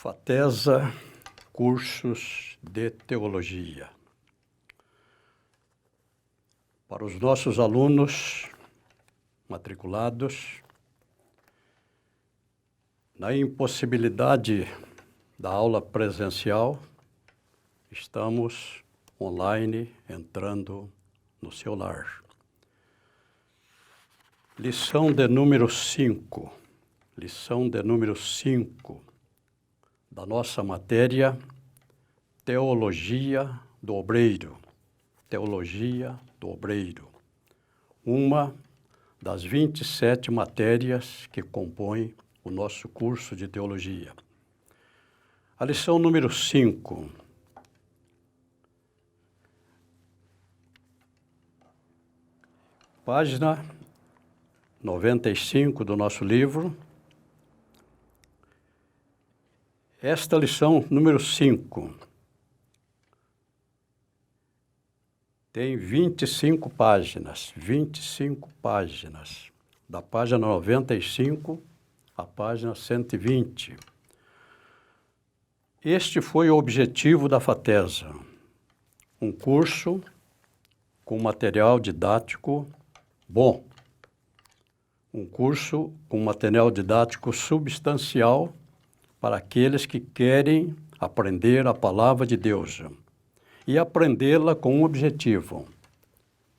FATESA, cursos de teologia. Para os nossos alunos matriculados, na impossibilidade da aula presencial, estamos online entrando no seu lar. Lição de número 5. Lição de número 5 da nossa matéria Teologia do Obreiro. Teologia do Obreiro. Uma das 27 matérias que compõem o nosso curso de teologia. A lição número 5. Página 95 do nosso livro. Esta lição número 5 tem 25 páginas, 25 páginas, da página 95 à página 120. Este foi o objetivo da FATESA, um curso com material didático bom, um curso com material didático substancial para aqueles que querem aprender a palavra de Deus e aprendê-la com um objetivo,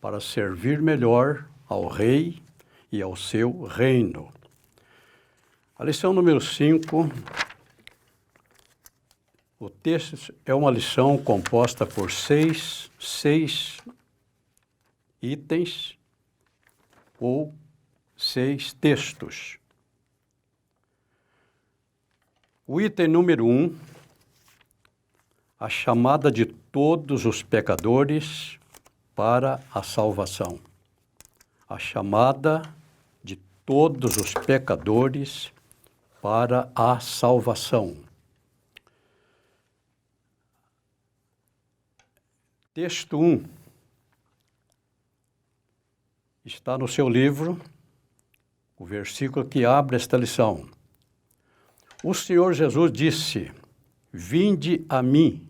para servir melhor ao Rei e ao seu reino. A lição número 5, o texto é uma lição composta por seis itens ou 6 textos. O item número 1, a chamada de todos os pecadores para a salvação. A chamada de todos os pecadores para a salvação. Texto 1 está no seu livro, o versículo que abre esta lição. O Senhor Jesus disse: Vinde a mim,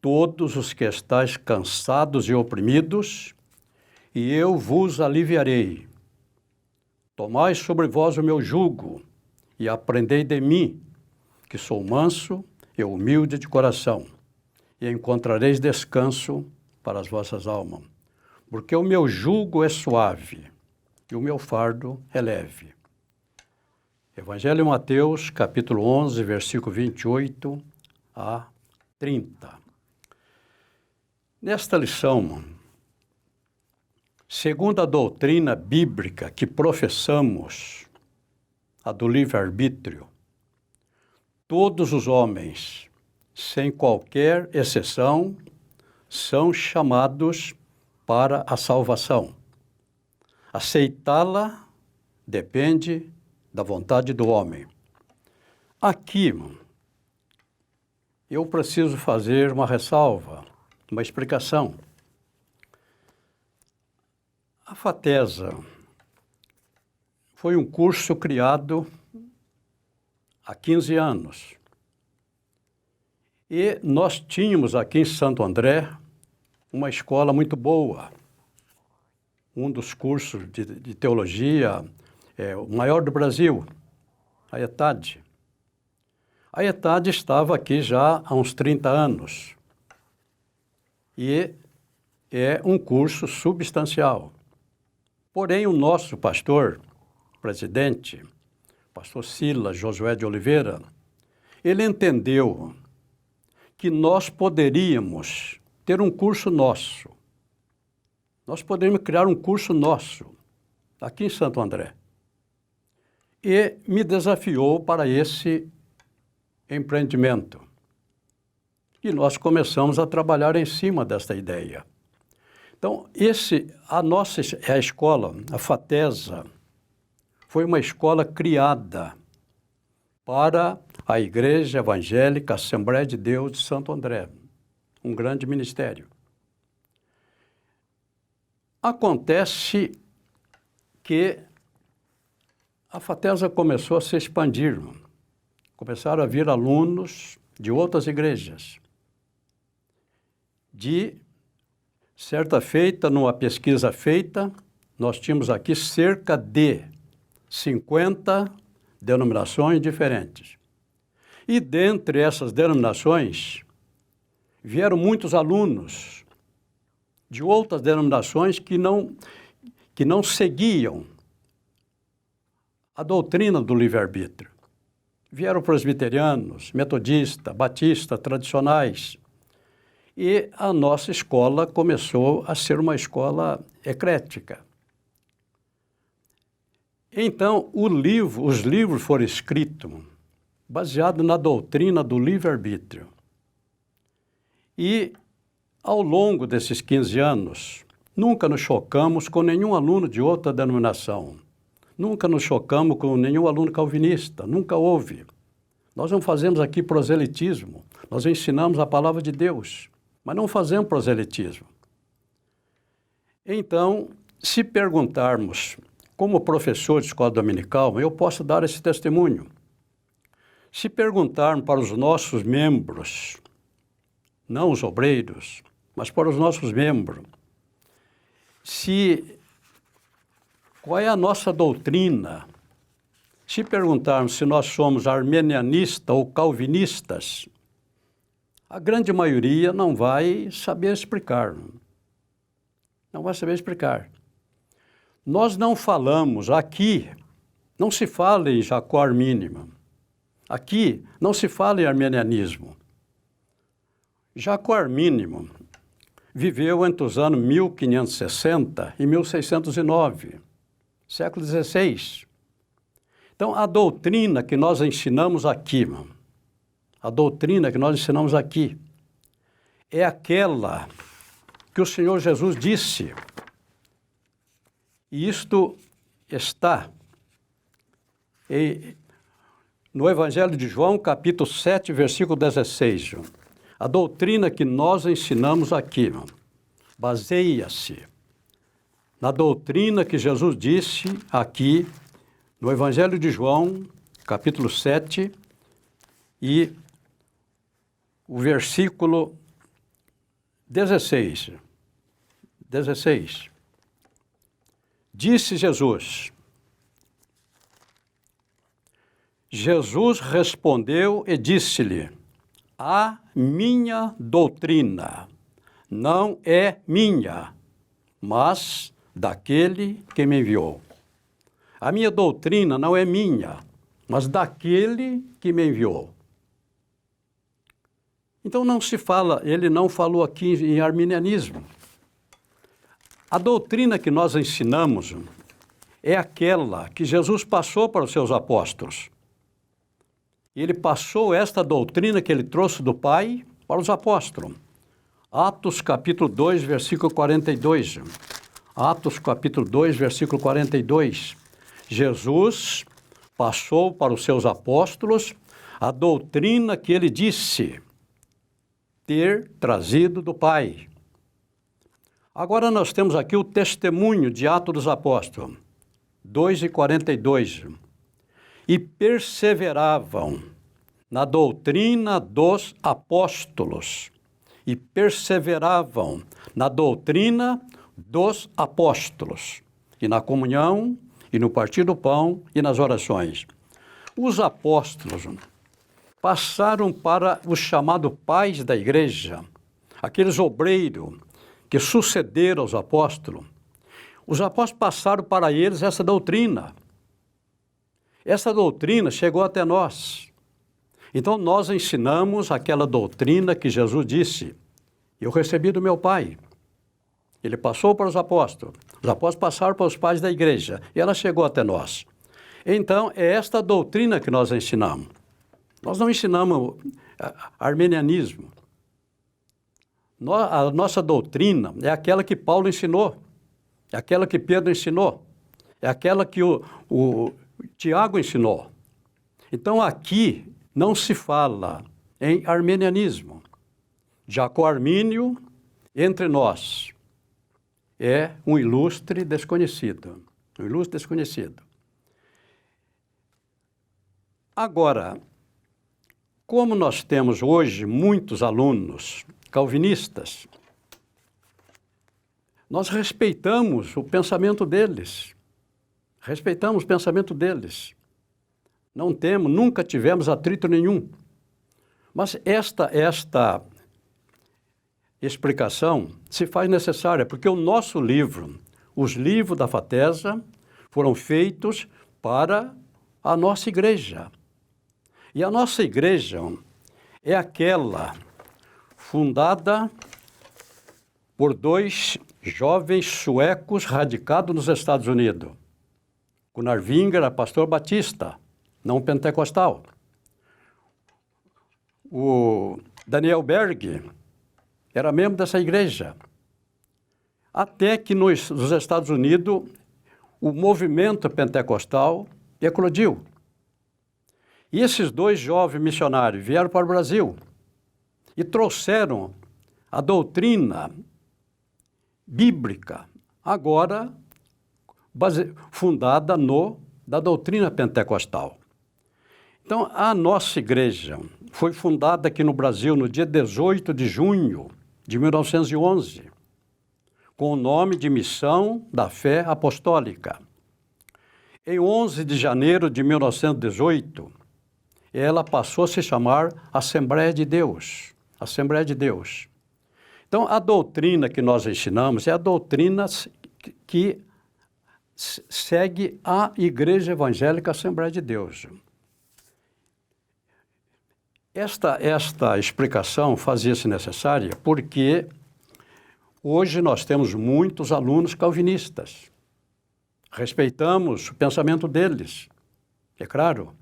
todos os que estáis cansados e oprimidos, e eu vos aliviarei. Tomai sobre vós o meu jugo, e aprendei de mim, que sou manso e humilde de coração, e encontrareis descanso para as vossas almas. Porque o meu jugo é suave, e o meu fardo é leve. Evangelho de Mateus, capítulo 11, versículo 28 a 30. Nesta lição, segundo a doutrina bíblica que professamos, a do livre-arbítrio, todos os homens, sem qualquer exceção, são chamados para a salvação. Aceitá-la depende da vontade do homem. Aqui, eu preciso fazer uma ressalva, uma explicação. A FATESA foi um curso criado há 15 anos. E nós tínhamos aqui em Santo André uma escola muito boa. Um dos cursos de teologia, o maior do Brasil, a ETAD. A ETAD estava aqui já há uns 30 anos. E é um curso substancial. Porém, o nosso pastor, presidente, pastor Silas Josué de Oliveira, ele entendeu que nós poderíamos ter um curso nosso. Nós poderíamos criar um curso nosso, aqui em Santo André. E me desafiou para esse empreendimento. E nós começamos a trabalhar em cima desta ideia. Então, a escola, a FATESA, foi uma escola criada para a Igreja Evangélica Assembleia de Deus de Santo André, um grande ministério. Acontece que a FATESA começou a se expandir, começaram a vir alunos de outras igrejas. De certa feita, numa pesquisa feita, nós tínhamos aqui cerca de 50 denominações diferentes. E dentre essas denominações, vieram muitos alunos de outras denominações que não seguiam a doutrina do livre-arbítrio. Vieram presbiterianos, metodistas, batistas, tradicionais. E a nossa escola começou a ser uma escola eclética. Então, os livros foram escritos baseados na doutrina do livre-arbítrio. E, ao longo desses 15 anos, nunca nos chocamos com nenhum aluno de outra denominação. Nunca nos chocamos com nenhum aluno calvinista, nunca houve. Nós não fazemos aqui proselitismo, nós ensinamos a palavra de Deus, mas não fazemos proselitismo. Então, se perguntarmos, como professor de escola dominical, eu posso dar esse testemunho. Se perguntarmos para os nossos membros, não os obreiros, mas para os nossos membros, qual é a nossa doutrina? Se perguntarmos se nós somos arminianistas ou calvinistas, a grande maioria não vai saber explicar. Não vai saber explicar. Nós não falamos aqui, não se fala em Jacó Armínio. Aqui não se fala em arminianismo. Jacó Armínio viveu entre os anos 1560 e 1609, século XVI. Então, a doutrina que nós ensinamos aqui, é aquela que o Senhor Jesus disse. E isto está no Evangelho de João, capítulo 7, versículo 16. A doutrina que nós ensinamos aqui baseia-se na doutrina que Jesus disse aqui no Evangelho de João, capítulo 7, e o versículo 16. Disse Jesus. Jesus respondeu e disse-lhe: a minha doutrina não é minha, mas daquele que me enviou. A minha doutrina não é minha, mas daquele que me enviou. Então não se fala, ele não falou aqui em arminianismo. A doutrina que nós ensinamos é aquela que Jesus passou para os seus apóstolos. Ele passou esta doutrina que ele trouxe do Pai para os apóstolos. Atos capítulo 2, versículo 42. Atos capítulo 2, versículo 42. Jesus passou para os seus apóstolos a doutrina que ele disse ter trazido do Pai. Agora nós temos aqui o testemunho de Atos dos Apóstolos, 2:42. E perseveravam na doutrina dos apóstolos. E perseveravam na doutrina dos apóstolos. E na comunhão, e no partir do pão, e nas orações. Os apóstolos passaram para os chamados pais da igreja, aqueles obreiros que sucederam aos apóstolos. Os apóstolos passaram para eles essa doutrina. Essa doutrina chegou até nós. Então, nós ensinamos aquela doutrina que Jesus disse. Eu recebi do meu Pai. Ele passou para os apóstolos passaram para os pais da igreja, e ela chegou até nós. Então, é esta doutrina que nós ensinamos. Nós não ensinamos arminianismo. A nossa doutrina é aquela que Paulo ensinou, é aquela que Pedro ensinou, é aquela que o Tiago ensinou. Então, aqui não se fala em arminianismo. Jacó Armínio, entre nós, é um ilustre desconhecido. Agora, Como nós temos hoje muitos alunos calvinistas, nós respeitamos o pensamento deles. Respeitamos o pensamento deles. Não temos, nunca tivemos atrito nenhum. Mas esta explicação se faz necessária, porque o nosso livro, os livros da FATESA, foram feitos para a nossa igreja. E a nossa igreja é aquela fundada por 2 jovens suecos radicados nos Estados Unidos. Gunnar Wingren era pastor batista, não pentecostal. O Daniel Berg era membro dessa igreja. Até que nos Estados Unidos o movimento pentecostal eclodiu. E esses 2 jovens missionários vieram para o Brasil e trouxeram a doutrina bíblica, agora fundada da doutrina pentecostal. Então, a nossa igreja foi fundada aqui no Brasil no dia 18 de junho de 1911, com o nome de Missão da Fé Apostólica. Em 11 de janeiro de 1918, ela passou a se chamar Assembleia de Deus. Assembleia de Deus. Então, a doutrina que nós ensinamos é a doutrina que segue a Igreja Evangélica Assembleia de Deus. Esta explicação fazia-se necessária porque hoje nós temos muitos alunos calvinistas. Respeitamos o pensamento deles, é claro.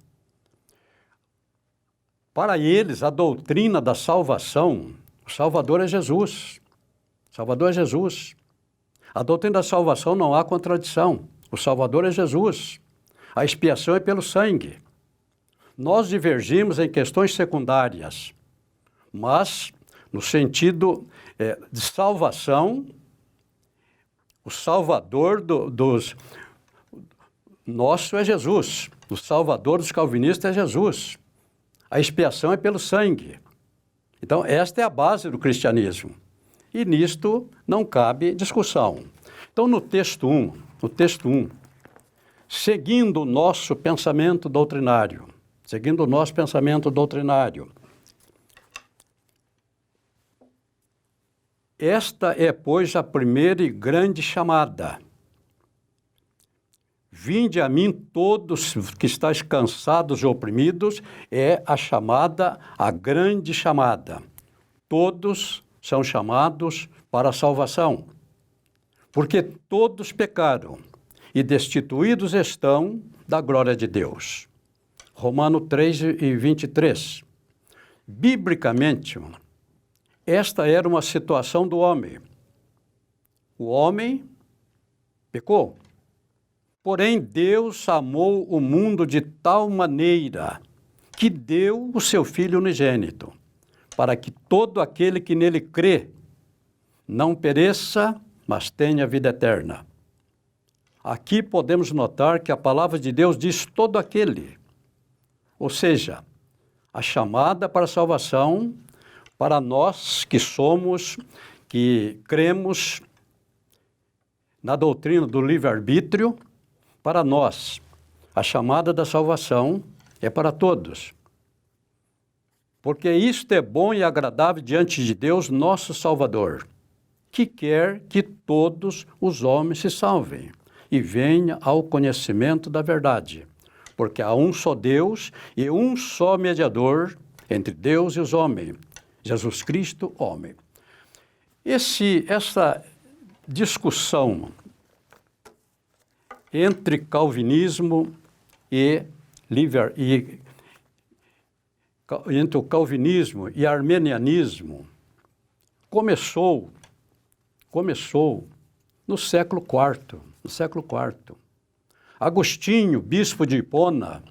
Para eles, a doutrina da salvação, o Salvador é Jesus. O Salvador é Jesus. A doutrina da salvação não há contradição. O Salvador é Jesus. A expiação é pelo sangue. Nós divergimos em questões secundárias, mas no sentido de salvação, o Salvador nosso é Jesus. O Salvador dos calvinistas é Jesus. A expiação é pelo sangue. Então, esta é a base do cristianismo. E nisto não cabe discussão. Então, no texto 1, seguindo o nosso pensamento doutrinário, esta é, pois, a primeira e grande chamada. Vinde a mim todos que estáis cansados e oprimidos, é a chamada, a grande chamada. Todos são chamados para a salvação, porque todos pecaram e destituídos estão da glória de Deus. Romanos 3:23. Biblicamente, esta era uma situação do homem. O homem pecou. Porém, Deus amou o mundo de tal maneira que deu o seu Filho unigênito, para que todo aquele que nele crê não pereça, mas tenha vida eterna. Aqui podemos notar que a palavra de Deus diz todo aquele, ou seja, a chamada para a salvação para nós que cremos na doutrina do livre-arbítrio. Para nós, a chamada da salvação é para todos. Porque isto é bom e agradável diante de Deus, nosso Salvador, que quer que todos os homens se salvem e venham ao conhecimento da verdade. Porque há um só Deus e um só mediador entre Deus e os homens, Jesus Cristo, homem. Essa discussão entre calvinismo entre o calvinismo e armenianismo começou no século IV. Agostinho, bispo de Hipona,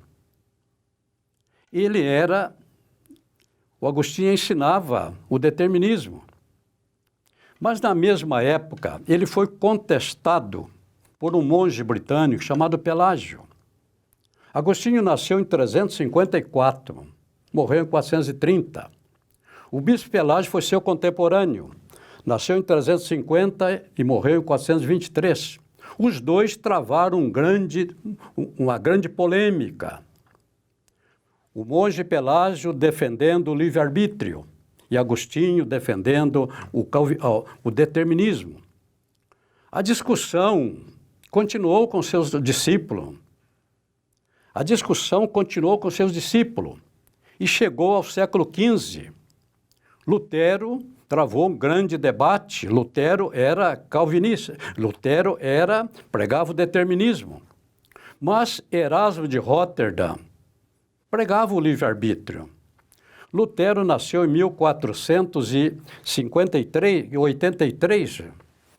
o Agostinho ensinava o determinismo. Mas na mesma época, ele foi contestado por um monge britânico chamado Pelágio. Agostinho nasceu em 354 morreu em 430. O bispo Pelágio foi seu contemporâneo. Nasceu em 350 e morreu em 423. Os dois travaram uma grande polêmica. O monge Pelágio defendendo o livre-arbítrio e Agostinho defendendo o determinismo. A discussão continuou com seus discípulos. E chegou ao século XV. Lutero travou um grande debate. Lutero era calvinista. Pregava o determinismo. Mas Erasmo de Roterdã pregava o livre-arbítrio. Lutero nasceu em 1483,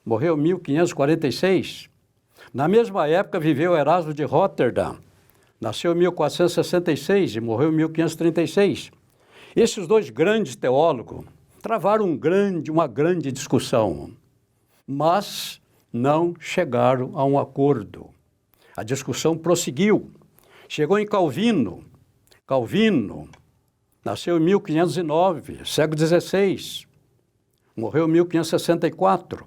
morreu em 1546. Na mesma época viveu Erasmo de Roterdã. Nasceu em 1466 e morreu em 1536. Esses dois grandes teólogos travaram uma grande discussão, mas não chegaram a um acordo. A discussão prosseguiu. Chegou em Calvino. Calvino nasceu em 1509, século XVI. Morreu em 1564.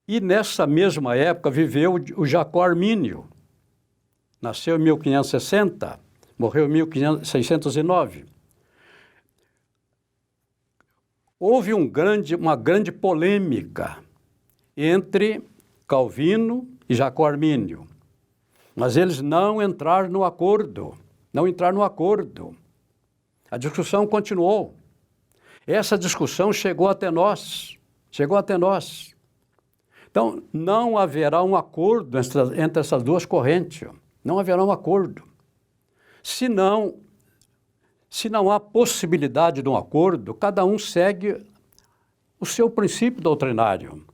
E nessa mesma época viveu o Jacó Armínio. Nasceu em 1560, morreu em 1609. Houve uma grande polêmica entre Calvino e Jacó Armínio, mas eles não entraram no acordo. A discussão continuou. Essa discussão chegou até nós. Então, não haverá um acordo entre essas duas correntes. Não haverá um acordo. Se não há possibilidade de um acordo, cada um segue o seu princípio doutrinário,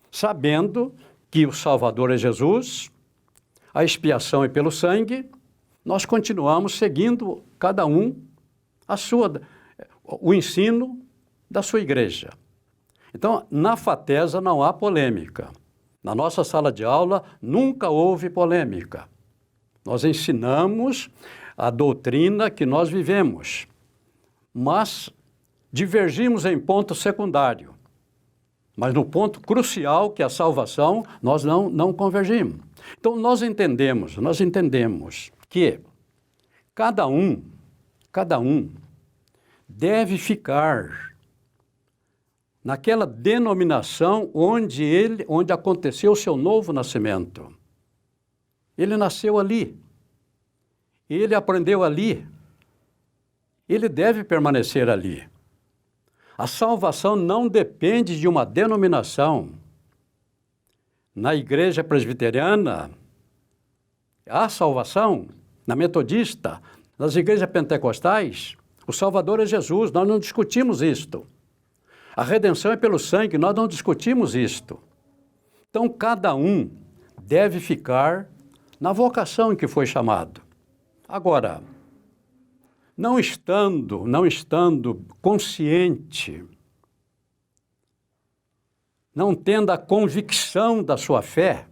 sabendo que o Salvador é Jesus, a expiação é pelo sangue, nós continuamos seguindo cada um o ensino da sua igreja. Então, na FATESA não há polêmica. Na nossa sala de aula nunca houve polêmica. Nós ensinamos a doutrina que nós vivemos, mas divergimos em ponto secundário. Mas no ponto crucial, que é a salvação, nós não convergimos. Então, nós entendemos que cada um deve ficar naquela denominação onde aconteceu o seu novo nascimento. Ele nasceu ali. Ele aprendeu ali. Ele deve permanecer ali. A salvação não depende de uma denominação. Na igreja presbiteriana, há salvação. Na metodista, nas igrejas pentecostais, o Salvador é Jesus. Nós não discutimos isto. A redenção é pelo sangue. Nós não discutimos isto. Então, cada um deve ficar na vocação em que foi chamado. Agora, não estando consciente, não tendo a convicção da sua fé,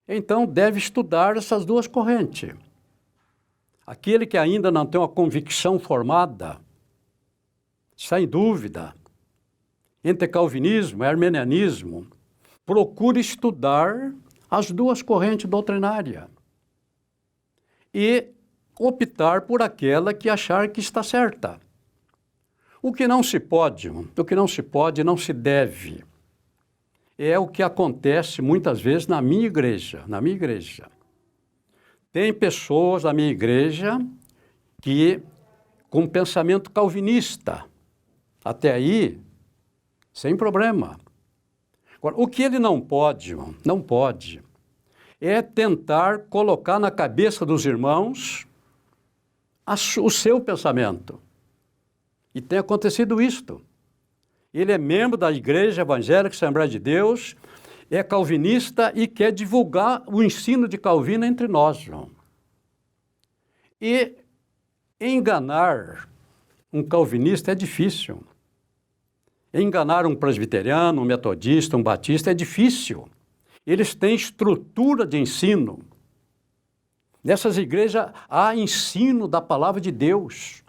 então deve estudar essas duas correntes. Aquele que ainda não tem uma convicção formada, está em dúvida entre calvinismo e arminianismo, procure estudar as duas correntes doutrinárias e optar por aquela que achar que está certa. O que não se pode, não se deve. É o que acontece muitas vezes na minha igreja. Tem pessoas na minha igreja que, com pensamento calvinista, até aí, sem problema. Agora, o que ele não pode, é tentar colocar na cabeça dos irmãos o seu pensamento. E tem acontecido isto. Ele é membro da Igreja Evangélica Assembleia de Deus, é calvinista e quer divulgar o ensino de Calvino entre nós, João. E enganar um calvinista é difícil. Enganar um presbiteriano, um metodista, um batista é difícil. Eles têm estrutura de ensino. Nessas igrejas há ensino da palavra de Deus.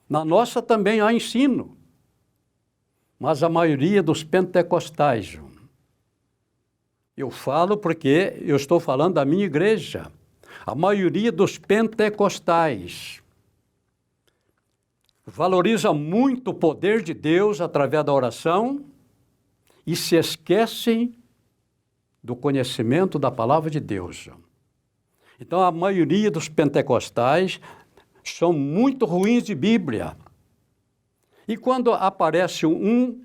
Na nossa também há ensino. Mas a maioria dos pentecostais, eu falo porque eu estou falando da minha igreja, a maioria dos pentecostais valoriza muito o poder de Deus através da oração e se esquecem do conhecimento da palavra de Deus. Então, a maioria dos pentecostais são muito ruins de Bíblia. E quando aparece um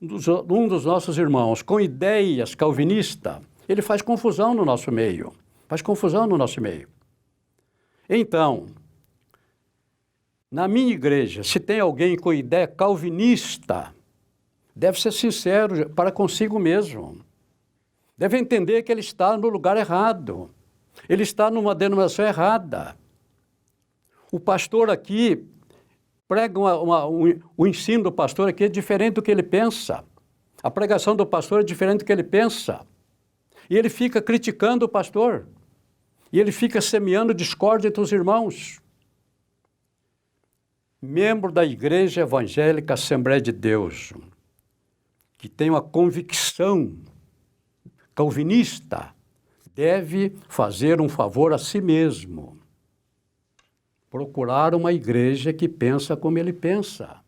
dos nossos irmãos com ideias calvinistas, ele faz confusão no nosso meio. Então, na minha igreja, se tem alguém com ideia calvinista, deve ser sincero para consigo mesmo. Deve entender que ele está no lugar errado. Ele está numa denominação errada. O pastor aqui prega o ensino do pastor aqui é diferente do que ele pensa. A pregação do pastor é diferente do que ele pensa. E ele fica criticando o pastor. E ele fica semeando discórdia entre os irmãos. Membro da Igreja Evangélica Assembleia de Deus, que tem uma convicção calvinista, deve fazer um favor a si mesmo. Procurar uma igreja que pensa como ele pensa.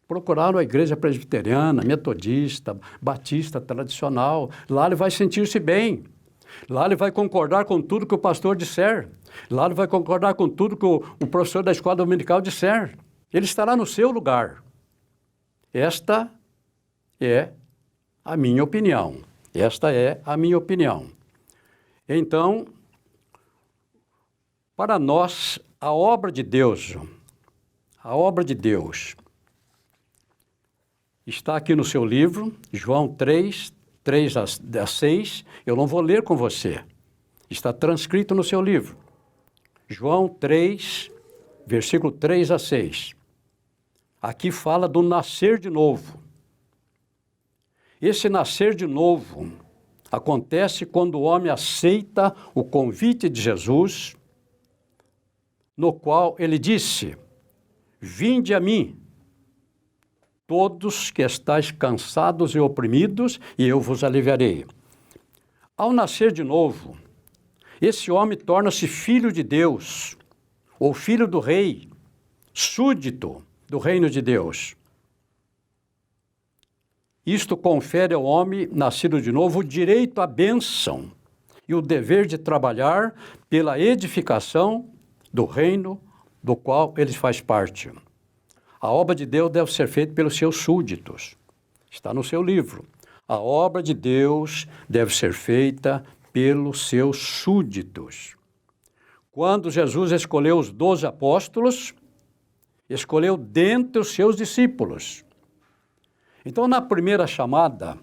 Procurar uma igreja presbiteriana, metodista, batista, tradicional. Lá ele vai sentir-se bem. Lá ele vai concordar com tudo que o pastor disser. Lá ele vai concordar com tudo que o professor da escola dominical disser. Ele estará no seu lugar. Esta é a minha opinião. Então, para nós, a obra de Deus está aqui no seu livro, João 3 a 6. Eu não vou ler com você. Está transcrito no seu livro. João 3, versículo 3 a 6. Aqui fala do nascer de novo. Esse nascer de novo acontece quando o homem aceita o convite de Jesus, no qual ele disse: vinde a mim, todos que estáis cansados e oprimidos, e eu vos aliviarei. Ao nascer de novo, esse homem torna-se filho de Deus, ou filho do rei, súdito do reino de Deus. Isto confere ao homem nascido de novo o direito à bênção e o dever de trabalhar pela edificação do reino do qual ele faz parte. A obra de Deus deve ser feita pelos seus súditos. Está no seu livro. A obra de Deus deve ser feita pelos seus súditos. Quando Jesus escolheu os 12 apóstolos, escolheu dentre os seus discípulos. Então, na primeira chamada,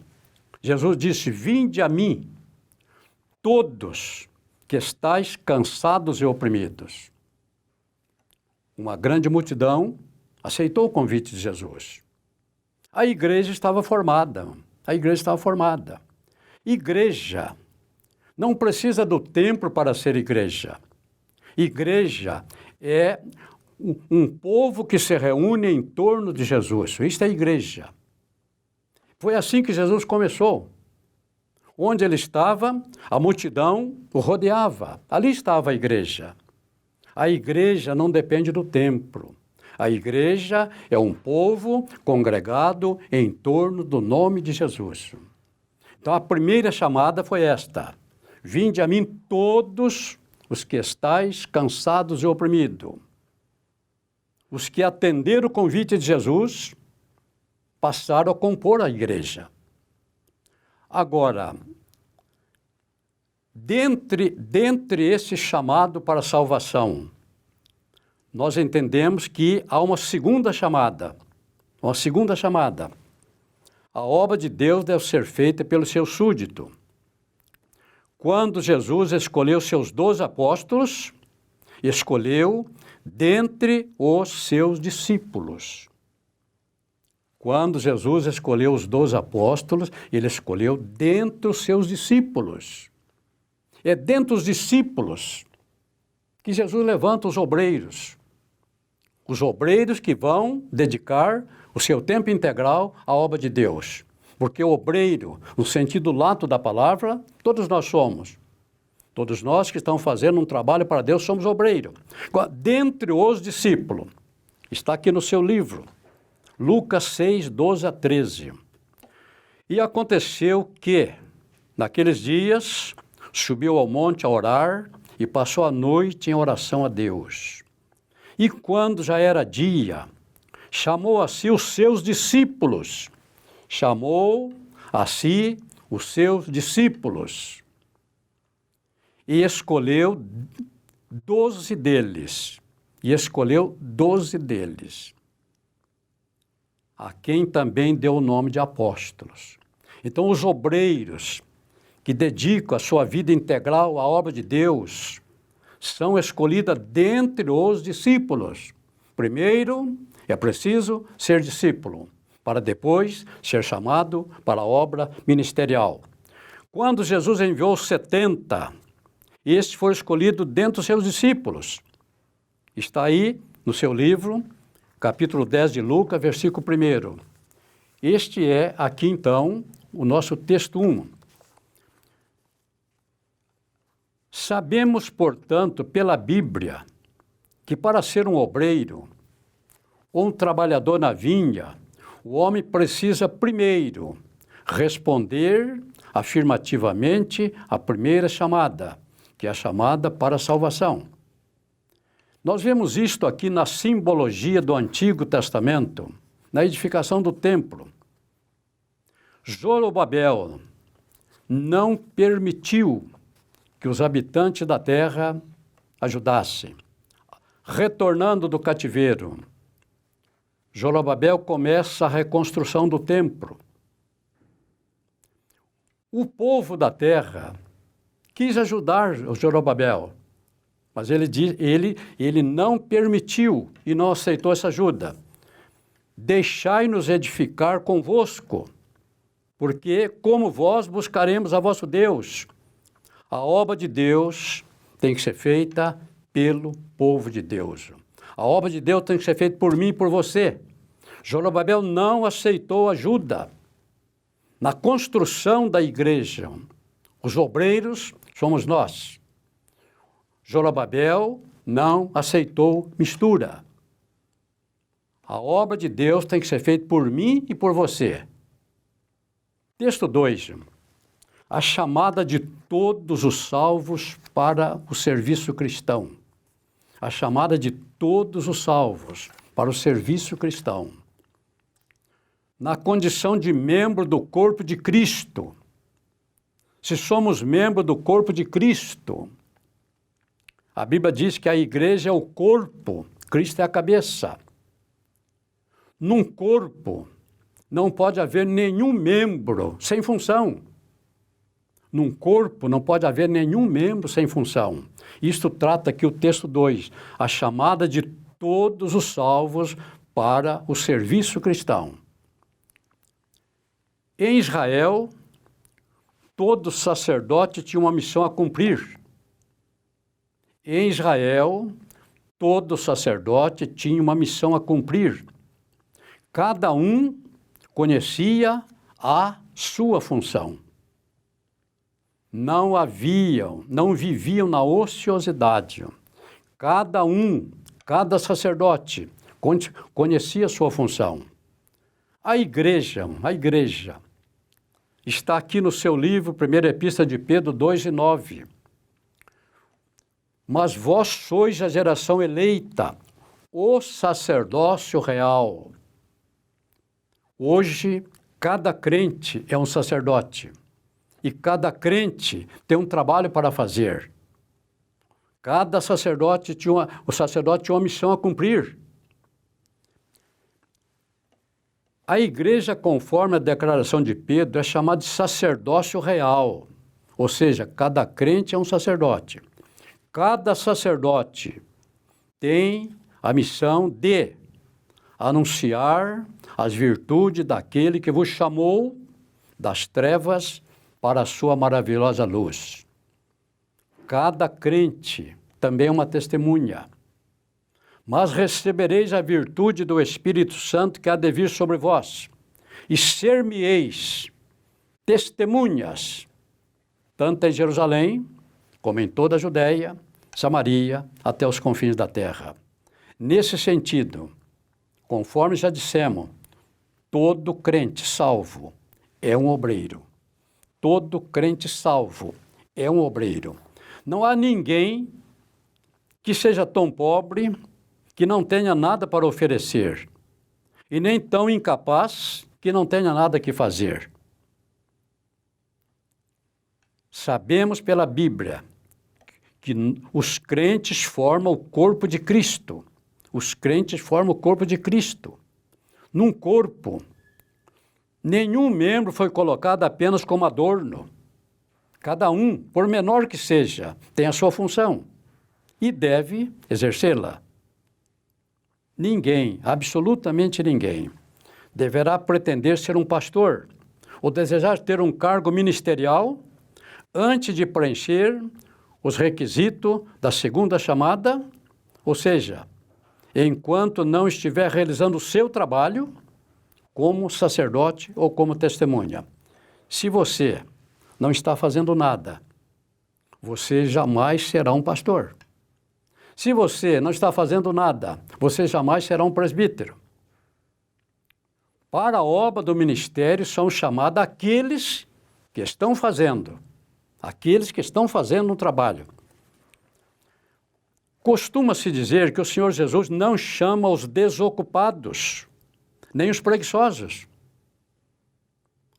Jesus disse: vinde a mim, todos que estáis cansados e oprimidos. Uma grande multidão aceitou o convite de Jesus. A igreja estava formada. Igreja não precisa do templo para ser igreja. Igreja é um povo que se reúne em torno de Jesus. Isto é igreja. Foi assim que Jesus começou. Onde ele estava, a multidão o rodeava. Ali estava a igreja. A igreja não depende do templo. A igreja é um povo congregado em torno do nome de Jesus. Então, a primeira chamada foi esta: vinde a mim todos os que estáis cansados e oprimidos. Os que atenderam o convite de Jesus passaram a compor a igreja. Agora, dentre esse chamado para a salvação, nós entendemos que há uma segunda chamada. A obra de Deus deve ser feita pelo seu súdito. Quando Jesus escolheu seus 12 apóstolos, escolheu dentre os seus discípulos. Quando Jesus escolheu os 12 apóstolos, ele escolheu dentre os seus discípulos. É dentre os discípulos que Jesus levanta os obreiros que vão dedicar o seu tempo integral à obra de Deus. Porque o obreiro, no sentido lato da palavra, todos nós somos. Todos nós que estamos fazendo um trabalho para Deus somos obreiros. Dentre os discípulos, está aqui no seu livro, Lucas 6, 12 a 13. E aconteceu que, naqueles dias, subiu ao monte a orar e passou a noite em oração a Deus. E quando já era dia, chamou a si os seus discípulos. E escolheu 12 deles. A quem também deu o nome de apóstolos. Então, os obreiros que dedicam a sua vida integral à obra de Deus são escolhidos dentre os discípulos. Primeiro, é preciso ser discípulo, para depois ser chamado para a obra ministerial. Quando Jesus enviou 70, este foi escolhido dentre os seus discípulos. Está aí no seu livro, capítulo 10 de Lucas, versículo 1. Este é aqui então o nosso texto 1. Sabemos, portanto, pela Bíblia, que para ser um obreiro ou um trabalhador na vinha, o homem precisa primeiro responder afirmativamente à primeira chamada, que é a chamada para a salvação. Nós vemos isto aqui na simbologia do Antigo Testamento, na edificação do templo. Zorobabel não permitiu que os habitantes da terra ajudassem. Retornando do cativeiro, Zorobabel começa a reconstrução do templo. O povo da terra quis ajudar o Zorobabel, mas ele não permitiu e não aceitou essa ajuda. Deixai-nos edificar convosco, porque como vós buscaremos a vosso Deus. A obra de Deus tem que ser feita pelo povo de Deus. A obra de Deus tem que ser feita por mim e por você. Zorobabel não aceitou ajuda na construção da igreja. Os obreiros somos nós. Zorobabel não aceitou mistura. A obra de Deus tem que ser feita por mim e por você. Texto 2. A chamada de todos os salvos para o serviço cristão. A chamada de todos os salvos para o serviço cristão. Na condição de membro do corpo de Cristo. Se somos membro do corpo de Cristo, a Bíblia diz que a igreja é o corpo, Cristo é a cabeça. Num corpo não pode haver nenhum membro sem função. Num corpo não pode haver nenhum membro sem função. Isto trata aqui o texto 2, a chamada de todos os salvos para o serviço cristão. Em Israel, todo sacerdote tinha uma missão a cumprir. Em Israel, todo sacerdote tinha uma missão a cumprir. Cada um conhecia a sua função. Não viviam na ociosidade. Cada sacerdote conhecia a sua função. A igreja, está aqui no seu livro, 1ª Epístola de Pedro 2:9. Mas vós sois a geração eleita, o sacerdócio real. Hoje, cada crente é um sacerdote. E cada crente tem um trabalho para fazer. Cada sacerdote tinha uma missão a cumprir. A igreja, conforme a declaração de Pedro, é chamada de sacerdócio real. Ou seja, cada crente é um sacerdote. Cada sacerdote tem a missão de anunciar as virtudes daquele que vos chamou das trevas para a sua maravilhosa luz. Cada crente também é uma testemunha. Mas recebereis a virtude do Espírito Santo que há de vir sobre vós, e ser-me-eis testemunhas, tanto em Jerusalém, como em toda a Judéia, Samaria, até os confins da terra. Nesse sentido, conforme já dissemos, todo crente salvo é um obreiro. Todo crente salvo é um obreiro. Não há ninguém que seja tão pobre que não tenha nada para oferecer, e nem tão incapaz que não tenha nada que fazer. Sabemos pela Bíblia que os crentes formam o corpo de Cristo. Os crentes formam o corpo de Cristo. Num corpo, nenhum membro foi colocado apenas como adorno. Cada um, por menor que seja, tem a sua função e deve exercê-la. Ninguém, absolutamente ninguém, deverá pretender ser um pastor ou desejar ter um cargo ministerial antes de preencher os requisitos da segunda chamada, ou seja, enquanto não estiver realizando o seu trabalho como sacerdote ou como testemunha. Se você não está fazendo nada, você jamais será um pastor. Se você não está fazendo nada, você jamais será um presbítero. Para a obra do ministério são chamados aqueles que estão fazendo o trabalho. Costuma-se dizer que o Senhor Jesus não chama os desocupados, nem os preguiçosos.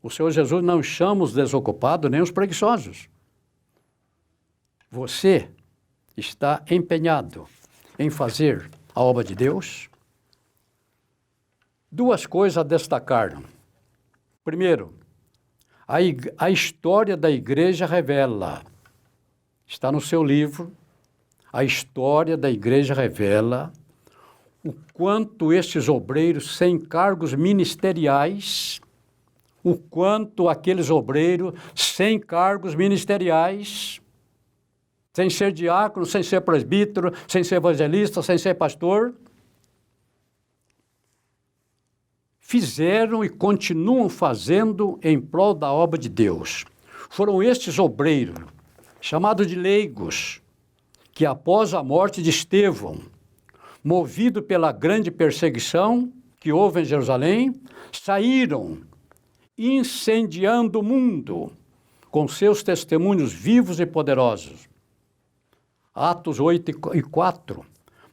O Senhor Jesus não chama os desocupados, nem os preguiçosos. Você está empenhado em fazer a obra de Deus? Duas coisas a destacar. Primeiro, a história da igreja revela, está no seu livro, a história da igreja revela o quanto estes obreiros sem cargos ministeriais, o quanto aqueles obreiros sem cargos ministeriais, sem ser diácono, sem ser presbítero, sem ser evangelista, sem ser pastor, fizeram e continuam fazendo em prol da obra de Deus. Foram estes obreiros, chamados de leigos, que após a morte de Estevão, movido pela grande perseguição que houve em Jerusalém, saíram incendiando o mundo com seus testemunhos vivos e poderosos. Atos 8:4.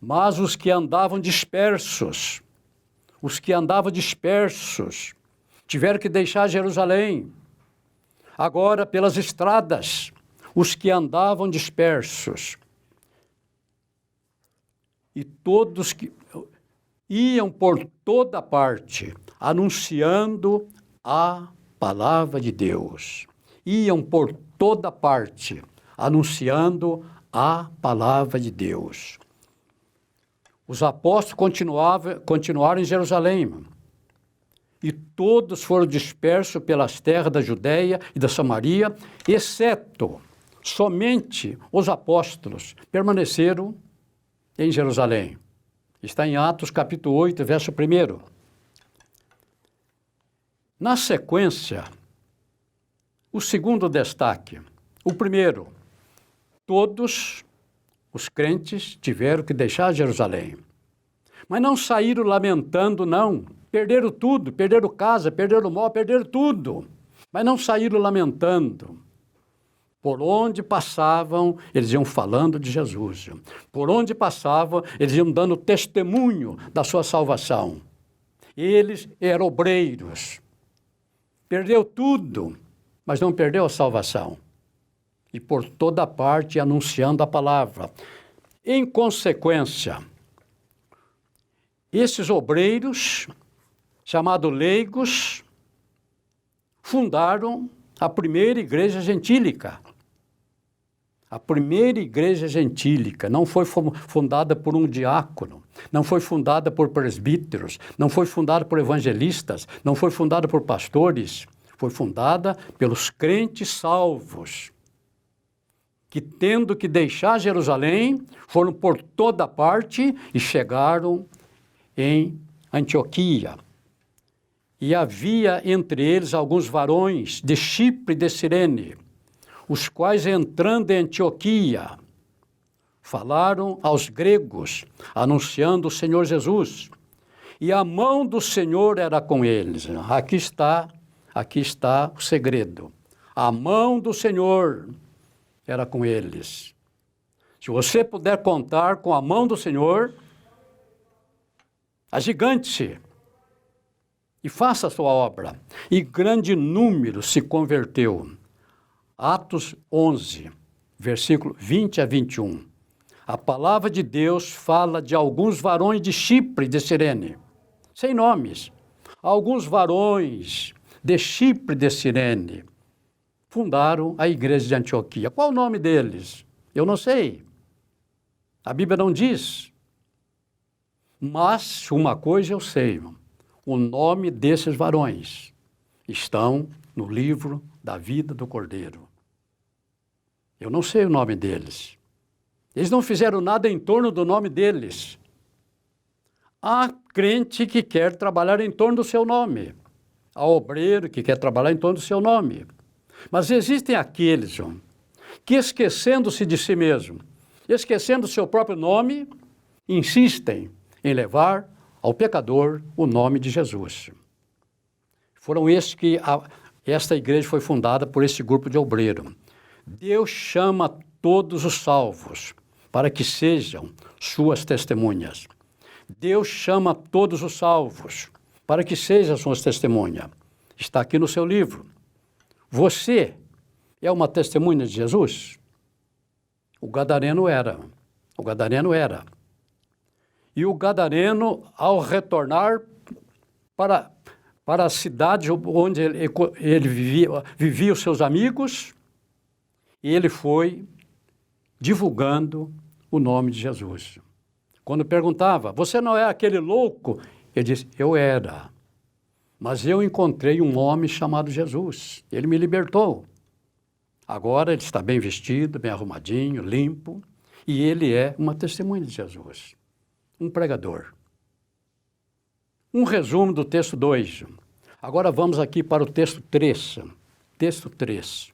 Mas os que andavam dispersos, tiveram que deixar Jerusalém. Agora, pelas estradas, os que andavam dispersos. E todos que iam por toda parte, anunciando a palavra de Deus. Iam por toda parte, anunciando a palavra de Deus. Os apóstolos continuaram em Jerusalém, e todos foram dispersos pelas terras da Judéia e da Samaria, exceto somente os apóstolos permaneceram em Jerusalém. Está em Atos capítulo 8, verso 1. Na sequência, o segundo destaque. O primeiro, todos os crentes tiveram que deixar Jerusalém. Mas não saíram lamentando, não. Perderam tudo, perderam casa, perderam móvel, perderam tudo. Mas não saíram lamentando. Por onde passavam, eles iam falando de Jesus. Por onde passavam, eles iam dando testemunho da sua salvação. Eles eram obreiros. Perdeu tudo, mas não perdeu a salvação. E por toda parte anunciando a palavra. Em consequência, esses obreiros, chamados leigos, fundaram a primeira igreja gentílica. A primeira igreja gentílica não foi fundada por um diácono, não foi fundada por presbíteros, não foi fundada por evangelistas, não foi fundada por pastores, foi fundada pelos crentes salvos, que, tendo que deixar Jerusalém, foram por toda parte e chegaram em Antioquia. E havia entre eles alguns varões de Chipre e de Cirene, os quais, entrando em Antioquia, falaram aos gregos, anunciando o Senhor Jesus. E a mão do Senhor era com eles. Aqui está o segredo. A mão do Senhor era com eles. Se você puder contar com a mão do Senhor, agigante-se e faça a sua obra. E grande número se converteu. Atos 11, versículo 20 a 21. A palavra de Deus fala de alguns varões de Chipre e de Cirene, sem nomes. Alguns varões de Chipre e de Cirene fundaram a igreja de Antioquia. Qual o nome deles? Eu não sei. A Bíblia não diz. Mas uma coisa eu sei, o nome desses varões estão no livro da vida do Cordeiro. Eu não sei o nome deles. Eles não fizeram nada em torno do nome deles. Há crente que quer trabalhar em torno do seu nome. Há obreiro que quer trabalhar em torno do seu nome. Mas existem aqueles que, esquecendo-se de si mesmo, esquecendo o seu próprio nome, insistem em levar ao pecador o nome de Jesus. Foram estes que esta igreja foi fundada por esse grupo de obreiros. Deus chama todos os salvos para que sejam suas testemunhas. Deus chama todos os salvos para que sejam suas testemunhas. Está aqui no seu livro. Você é uma testemunha de Jesus? O gadareno era. O gadareno era. E o gadareno, ao retornar para a cidade onde ele vivia os seus amigos, ele foi divulgando o nome de Jesus. Quando perguntava, você não é aquele louco? Ele disse, eu era. Mas eu encontrei um homem chamado Jesus. Ele me libertou. Agora ele está bem vestido, bem arrumadinho, limpo, e ele é uma testemunha de Jesus. Um pregador. Um resumo do texto 2. Agora vamos aqui para o texto 3. Texto 3.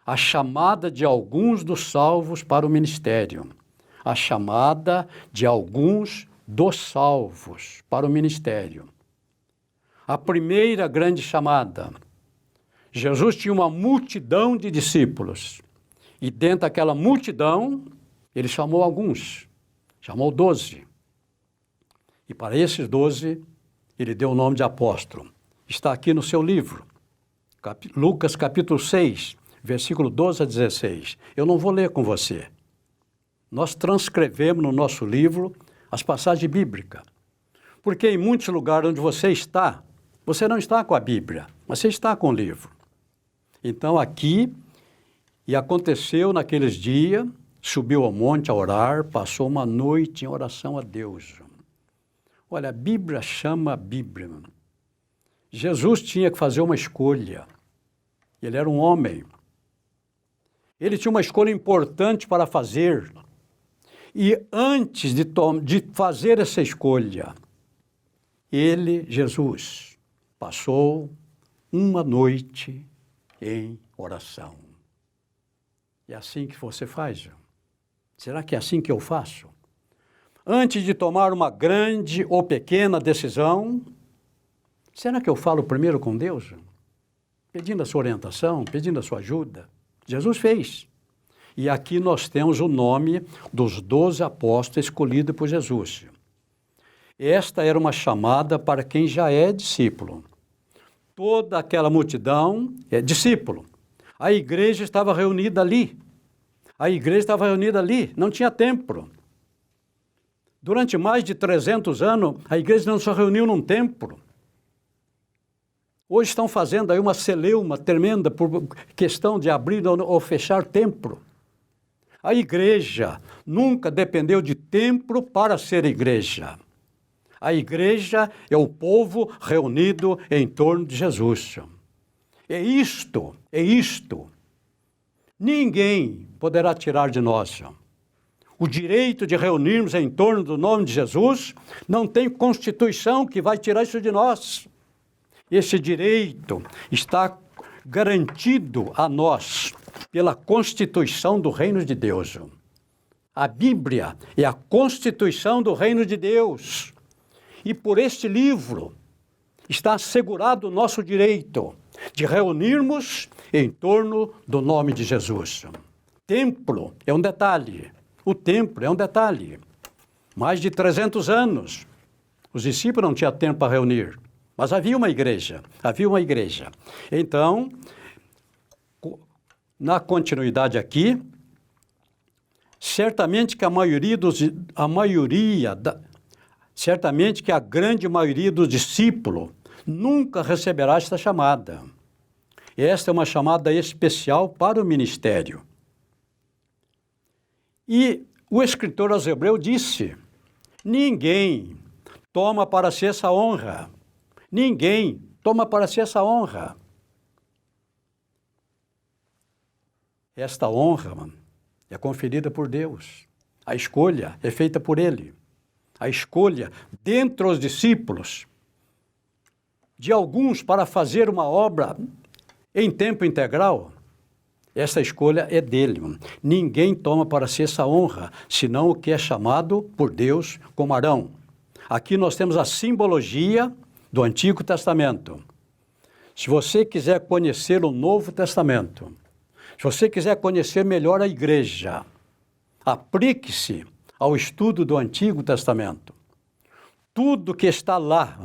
A chamada de alguns dos salvos para o ministério. A chamada de alguns dos salvos para o ministério. A primeira grande chamada. Jesus tinha uma multidão de discípulos. E dentro daquela multidão, ele chamou alguns. Chamou 12. E para esses 12, ele deu o nome de apóstolo. Está aqui no seu livro. Lucas capítulo 6, versículo 12 a 16. Eu não vou ler com você. Nós transcrevemos no nosso livro as passagens bíblicas. Porque em muitos lugares onde você não está com a Bíblia, mas você está com o livro. Então aqui, e aconteceu naqueles dias, subiu ao monte a orar, passou uma noite em oração a Deus. Olha, a Bíblia chama a Bíblia. Jesus tinha que fazer uma escolha. Ele era um homem. Ele tinha uma escolha importante para fazer. E antes de fazer essa escolha, ele, Jesus, passou uma noite em oração. É assim que você faz? Será que é assim que eu faço? Antes de tomar uma grande ou pequena decisão, será que eu falo primeiro com Deus? Pedindo a sua orientação, pedindo a sua ajuda. Jesus fez. E aqui nós temos o nome dos 12 apóstolos escolhidos por Jesus. Esta era uma chamada para quem já é discípulo. Toda aquela multidão é discípulo. A igreja estava reunida ali. Não tinha templo. Durante mais de 300 anos, a igreja não se reuniu num templo. Hoje estão fazendo aí uma celeuma tremenda por questão de abrir ou fechar templo. A igreja nunca dependeu de templo para ser igreja. A igreja é o povo reunido em torno de Jesus. É isto ninguém poderá tirar de nós. O direito de reunirmos em torno do nome de Jesus, não tem Constituição que vai tirar isso de nós. Esse direito está garantido a nós pela Constituição do Reino de Deus. A Bíblia é a Constituição do Reino de Deus. E por este livro está assegurado o nosso direito de reunirmos em torno do nome de Jesus. Templo é um detalhe. O templo é um detalhe. Mais de 300 anos, os discípulos não tinham tempo para reunir, mas havia uma igreja. Então, na continuidade aqui, certamente que a grande maioria dos discípulos nunca receberá esta chamada. Esta é uma chamada especial para o ministério. E o escritor aos Hebreus disse: ninguém toma para si essa honra. Ninguém toma para si essa honra. Esta honra, é conferida por Deus. A escolha é feita por Ele. A escolha dentre os discípulos de alguns para fazer uma obra em tempo integral, essa escolha é dele. Ninguém toma para si essa honra, senão o que é chamado por Deus como Arão. Aqui nós temos a simbologia do Antigo Testamento. Se você quiser conhecer o Novo Testamento, se você quiser conhecer melhor a igreja, aplique-se ao estudo do Antigo Testamento. Tudo que está lá,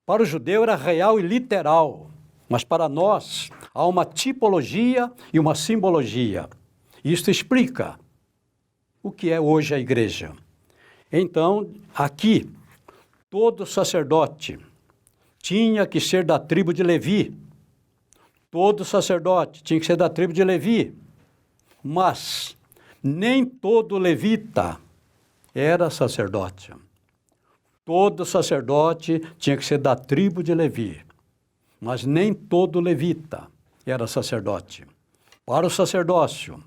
para o judeu era real e literal, mas para nós há uma tipologia e uma simbologia. Isto explica o que é hoje a igreja. Então, aqui, todo sacerdote tinha que ser da tribo de Levi. Todo sacerdote tinha que ser da tribo de Levi. Mas nem todo levita era sacerdote. Todo sacerdote tinha que ser da tribo de Levi. Mas nem todo levita era sacerdote. Para o sacerdócio,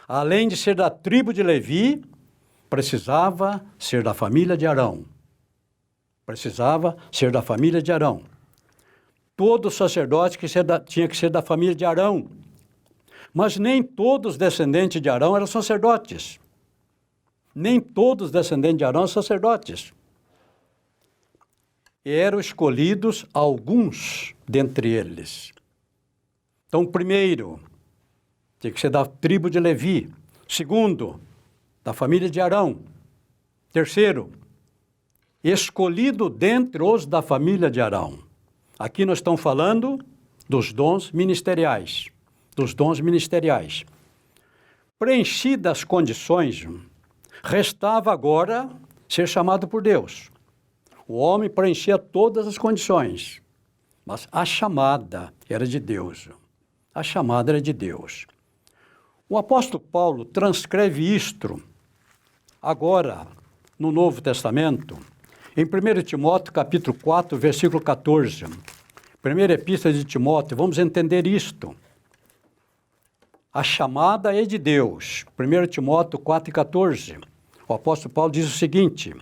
além de ser da tribo de Levi, precisava ser da família de Arão. Todo sacerdote tinha que ser da família de Arão. Mas nem todos os descendentes de Arão eram sacerdotes. Eram escolhidos alguns dentre eles. Então, primeiro, tinha que ser da tribo de Levi. Segundo, da família de Arão. Terceiro, escolhido dentre os da família de Arão. Aqui nós estamos falando dos dons ministeriais. Preenchidas as condições, restava agora ser chamado por Deus. O homem preenchia todas as condições, mas a chamada era de Deus. O apóstolo Paulo transcreve isto agora no Novo Testamento, em 1 Timóteo capítulo 4, versículo 14. Primeira epístola de Timóteo, vamos entender isto. A chamada é de Deus. 1 Timóteo 4, 14. O apóstolo Paulo diz o seguinte: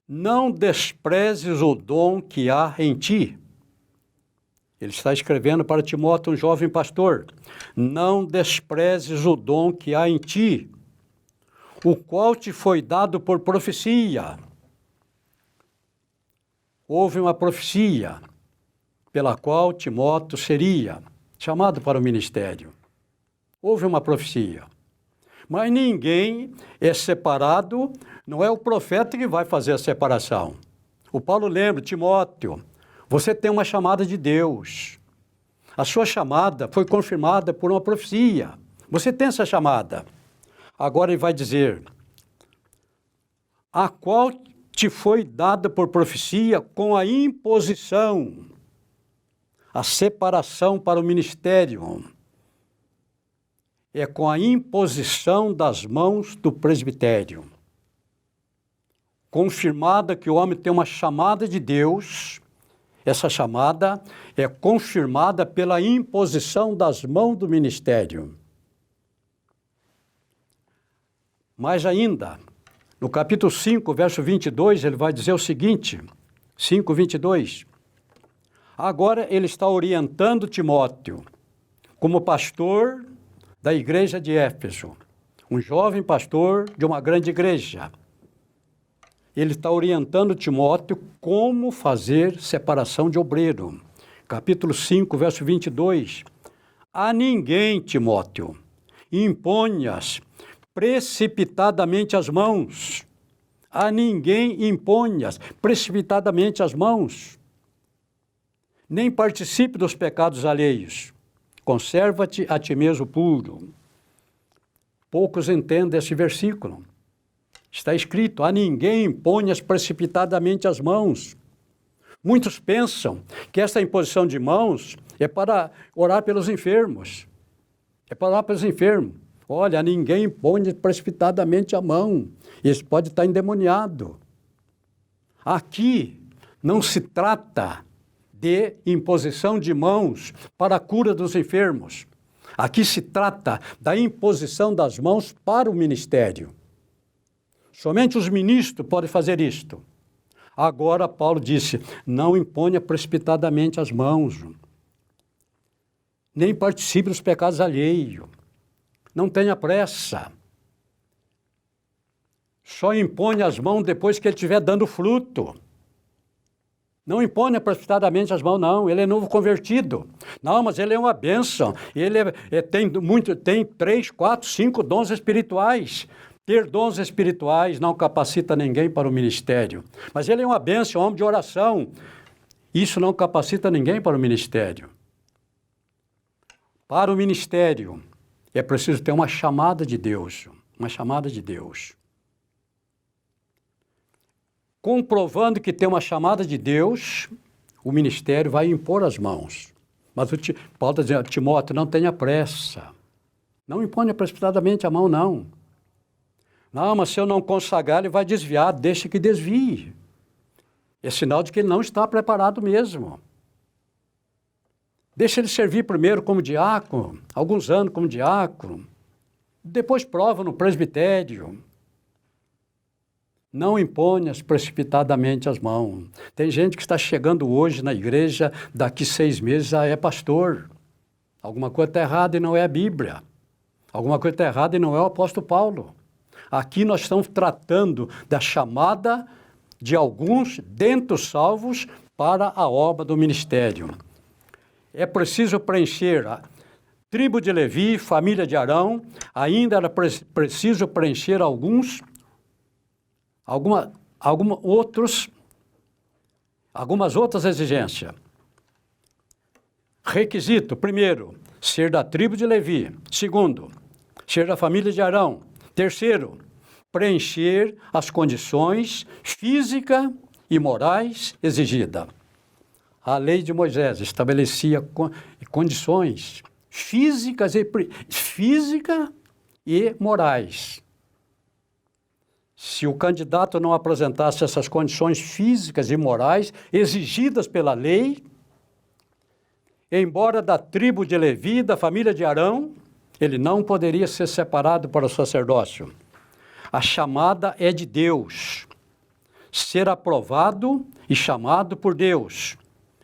não desprezes o dom que há em ti. Ele está escrevendo para Timóteo, um jovem pastor. Não desprezes o dom que há em ti, o qual te foi dado por profecia. Houve uma profecia pela qual Timóteo seria chamado para o ministério. Houve uma profecia. Mas ninguém é separado, não é o profeta que vai fazer a separação. O Paulo lembra, Timóteo, você tem uma chamada de Deus. A sua chamada foi confirmada por uma profecia. Você tem essa chamada. Agora ele vai dizer, a qual te foi dada por profecia com a imposição, a separação para o ministério. É com a imposição das mãos do presbitério. Confirmada que o homem tem uma chamada de Deus, Essa chamada é confirmada pela imposição das mãos do ministério. Mais ainda, no capítulo 5, verso 22, ele vai dizer o seguinte, 5, 22. Agora ele está orientando Timóteo como pastor da igreja de Éfeso, um jovem pastor de uma grande igreja. Ele está orientando Timóteo como fazer separação de obreiro. Capítulo 5, verso 22. A ninguém, Timóteo, imponhas precipitadamente as mãos. A ninguém imponhas precipitadamente as mãos. Nem participe dos pecados alheios. Conserva-te a ti mesmo puro. Poucos entendem esse versículo. Está escrito, a ninguém imponhas precipitadamente as mãos. Muitos pensam que essa imposição de mãos é para orar pelos enfermos. É para orar pelos enfermos. Olha, a ninguém impõe precipitadamente a mão. Esse pode estar endemoniado. Aqui não se trata de imposição de mãos para a cura dos enfermos. Aqui se trata da imposição das mãos para o ministério. Somente os ministros podem fazer isto. Agora, Paulo disse, não imponha precipitadamente as mãos, nem participe dos pecados alheios, não tenha pressa. Só impõe as mãos depois que ele estiver dando fruto. Não imponha precipitadamente as mãos, não. Ele é novo convertido. Não, mas ele é uma bênção. Ele tem 3, 4, 5 dons espirituais. Ter dons espirituais não capacita ninguém para o ministério. Mas ele é uma bênção, um homem de oração. Isso não capacita ninguém para o ministério. Para o ministério, é preciso ter uma chamada de Deus. Uma chamada de Deus. Comprovando que tem uma chamada de Deus, o ministério vai impor as mãos. Mas Paulo está dizendo, Timóteo, não tenha pressa. Não imponha precipitadamente a mão, não. Não, mas se eu não consagrar, ele vai desviar, deixa que desvie. É sinal de que ele não está preparado mesmo. Deixa ele servir primeiro como diácono, alguns anos como diácono, depois prova no presbitério. Não imponhas precipitadamente as mãos. Tem gente que está chegando hoje na igreja, daqui 6 meses já é pastor. Alguma coisa está errada e não é a Bíblia. Alguma coisa está errada e não é o apóstolo Paulo. Aqui nós estamos tratando da chamada de alguns dentre os salvos para a obra do ministério. É preciso preencher a tribo de Levi, família de Arão, ainda era preciso preencher algumas outras exigências. Requisito, primeiro, ser da tribo de Levi. Segundo, ser da família de Arão. Terceiro, preencher as condições físicas e morais exigidas. A lei de Moisés estabelecia condições físicas e morais. Se o candidato não apresentasse essas condições físicas e morais exigidas pela lei, embora da tribo de Levi, da família de Arão, ele não poderia ser separado para o sacerdócio. A chamada é de Deus. Ser aprovado e chamado por Deus.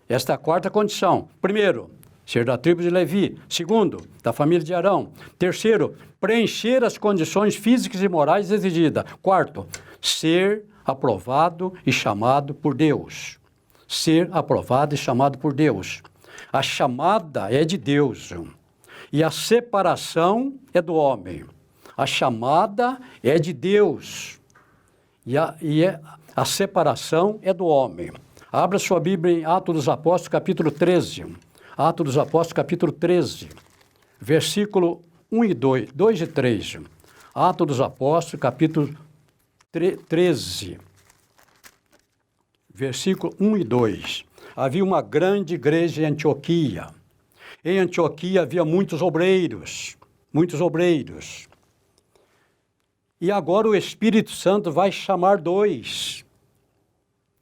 Esta é a quarta condição. Primeiro, ser da tribo de Levi. Segundo, da família de Arão. Terceiro, preencher as condições físicas e morais exigidas. Quarto, ser aprovado e chamado por Deus. Ser aprovado e chamado por Deus. A chamada é de Deus e a separação é do homem. A chamada é de Deus e a separação é do homem. Abra sua Bíblia em Atos dos Apóstolos, capítulo 13. Atos dos Apóstolos, capítulo 13, versículo 1 e 2 e 3. Atos dos Apóstolos, capítulo 13, versículo 1 e 2. Havia uma grande igreja em Antioquia. Em Antioquia havia muitos obreiros. E agora o Espírito Santo vai chamar 2.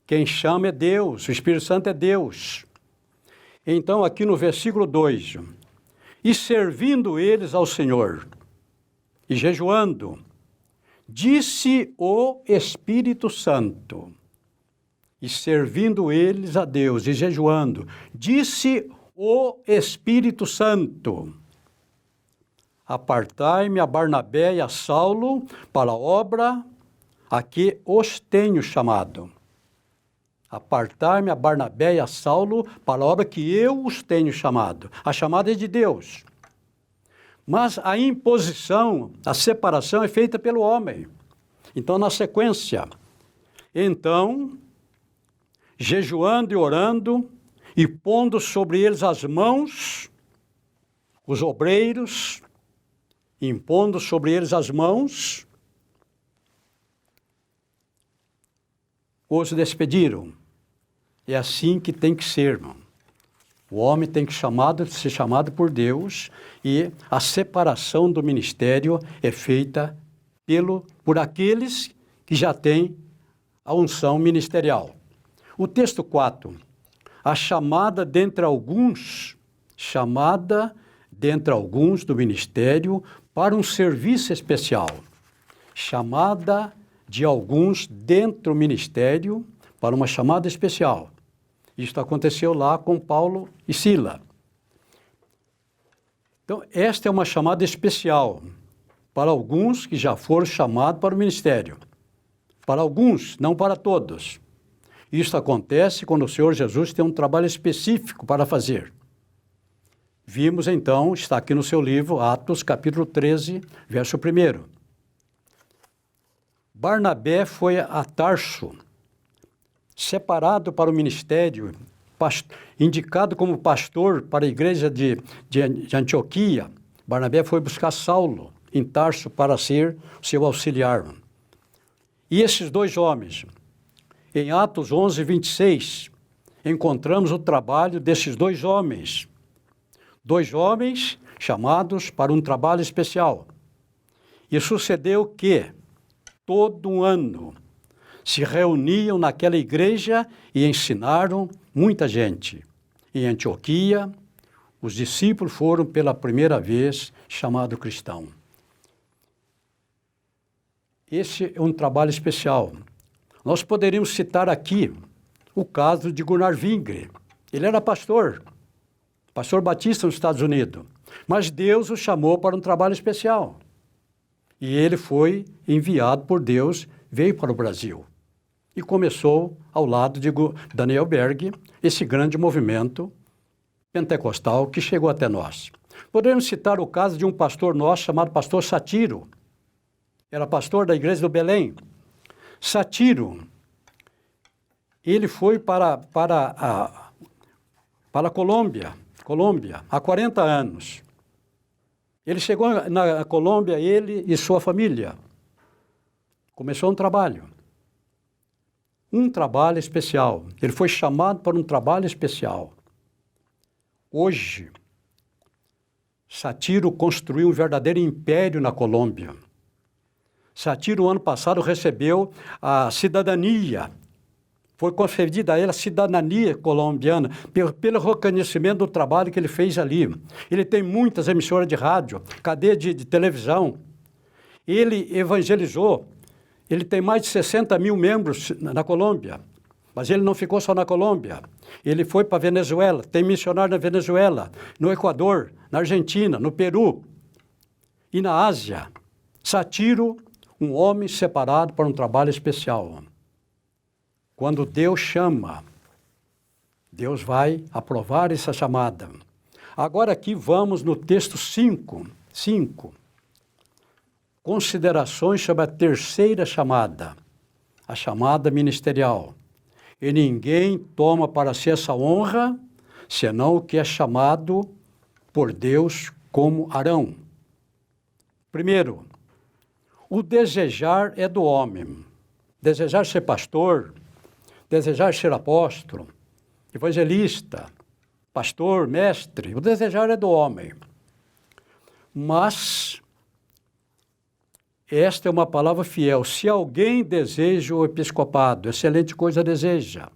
Quem chama é Deus, o Espírito Santo é Deus. Então, aqui no versículo 2, e servindo eles ao Senhor, e jejuando, disse o Espírito Santo, e servindo eles a Deus, e jejuando, disse o Espírito Santo, apartai-me a Barnabé e a Saulo para a obra a que os tenho chamado. Apartar-me a Barnabé e a Saulo para a obra que eu os tenho chamado. A chamada é de Deus. Mas a imposição, a separação é feita pelo homem. Então, na sequência, então, jejuando e orando, e pondo sobre eles as mãos, os obreiros, impondo sobre eles as mãos, os despediram. É assim que tem que ser, irmão. O homem tem que ser chamado por Deus, e a separação do ministério é feita por aqueles que já têm a unção ministerial. O texto 4, a chamada dentre alguns do ministério para um serviço especial. Chamada de alguns dentro do ministério para uma chamada especial. Isto aconteceu lá com Paulo e Sila. Então, esta é uma chamada especial para alguns que já foram chamados para o ministério. Para alguns, não para todos. Isto acontece quando o Senhor Jesus tem um trabalho específico para fazer. Vimos então, está aqui no seu livro, Atos capítulo 13, verso 1. Barnabé foi a Tarso, separado para o ministério, indicado como pastor para a igreja de Antioquia. Barnabé foi buscar Saulo em Tarso para ser seu auxiliar. E esses dois homens, em Atos 11, 26, encontramos o trabalho desses dois homens chamados para um trabalho especial. E sucedeu que, todo um ano, se reuniam naquela igreja e ensinaram muita gente. Em Antioquia, os discípulos foram pela primeira vez chamados cristãos. Esse é um trabalho especial. Nós poderíamos citar aqui o caso de Gunnar Wingre. Ele era pastor batista nos Estados Unidos, mas Deus o chamou para um trabalho especial. E ele foi enviado por Deus, veio para o Brasil. E começou ao lado de Daniel Berg, esse grande movimento pentecostal que chegou até nós. Podemos citar o caso de um pastor nosso chamado pastor Satiro. Era pastor da igreja do Belém. Satiro, ele foi para a Colômbia, há 40 anos. Ele chegou na Colômbia, ele e sua família. Começou um trabalho especial. Ele foi chamado para um trabalho especial. Hoje, Satiro construiu um verdadeiro império na Colômbia. Satiro, ano passado, recebeu a cidadania. Foi concedida a ele a cidadania colombiana pelo reconhecimento do trabalho que ele fez ali. Ele tem muitas emissoras de rádio, cadeia de televisão. Ele evangelizou. Ele tem mais de 60 mil membros na Colômbia. Mas ele não ficou só na Colômbia. Ele foi para a Venezuela, tem missionário na Venezuela, no Equador, na Argentina, no Peru e na Ásia. Satiro, um homem separado para um trabalho especial. Quando Deus chama, Deus vai aprovar essa chamada. Agora aqui vamos no texto 5. Considerações sobre a terceira chamada, a chamada ministerial. E ninguém toma para si essa honra, senão o que é chamado por Deus como Arão. Primeiro, o desejar é do homem. Desejar ser pastor, desejar ser apóstolo, evangelista, pastor, mestre, o desejar é do homem. Mas esta é uma palavra fiel. Se alguém deseja o episcopado, excelente coisa deseja.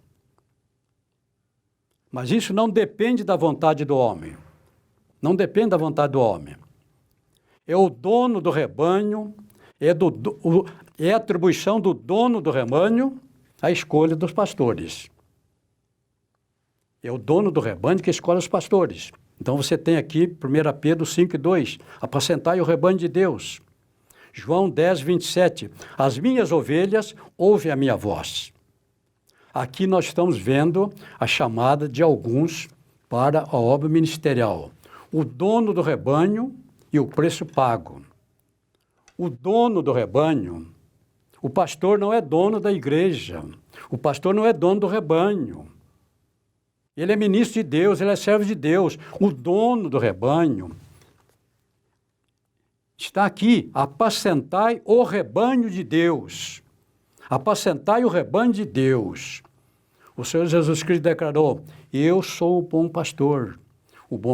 Mas isso não depende da vontade do homem. Não depende da vontade do homem. É o dono do rebanho, é a atribuição do dono do rebanho a escolha dos pastores. É o dono do rebanho que escolhe os pastores. Então você tem aqui 1 Pedro 5:2, apacentai o rebanho de Deus. João 10:27, as minhas ovelhas ouvem a minha voz. Aqui nós estamos vendo a chamada de alguns para a obra ministerial. O dono do rebanho e o preço pago. O dono do rebanho, o pastor não é dono da igreja, o pastor não é dono do rebanho. Ele é ministro de Deus, ele é servo de Deus. O dono do rebanho está aqui, apacentai o rebanho de Deus. Apacentai o rebanho de Deus. O Senhor Jesus Cristo declarou, eu sou o bom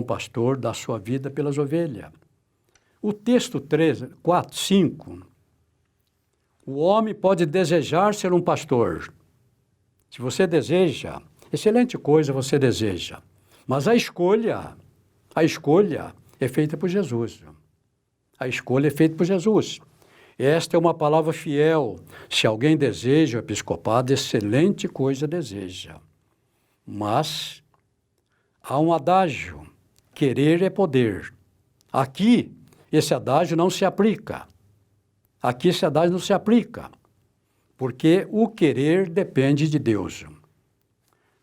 pastor dá sua vida pelas ovelhas. O texto 4, 5, o homem pode desejar ser um pastor. Se você deseja, excelente coisa você deseja, mas a escolha é feita por Jesus. A escolha é feita por Jesus. Esta é uma palavra fiel. Se alguém deseja o episcopado, excelente coisa deseja. Mas há um adágio, querer é poder. Aqui, esse adágio não se aplica. Aqui esse adágio não se aplica, porque o querer depende de Deus.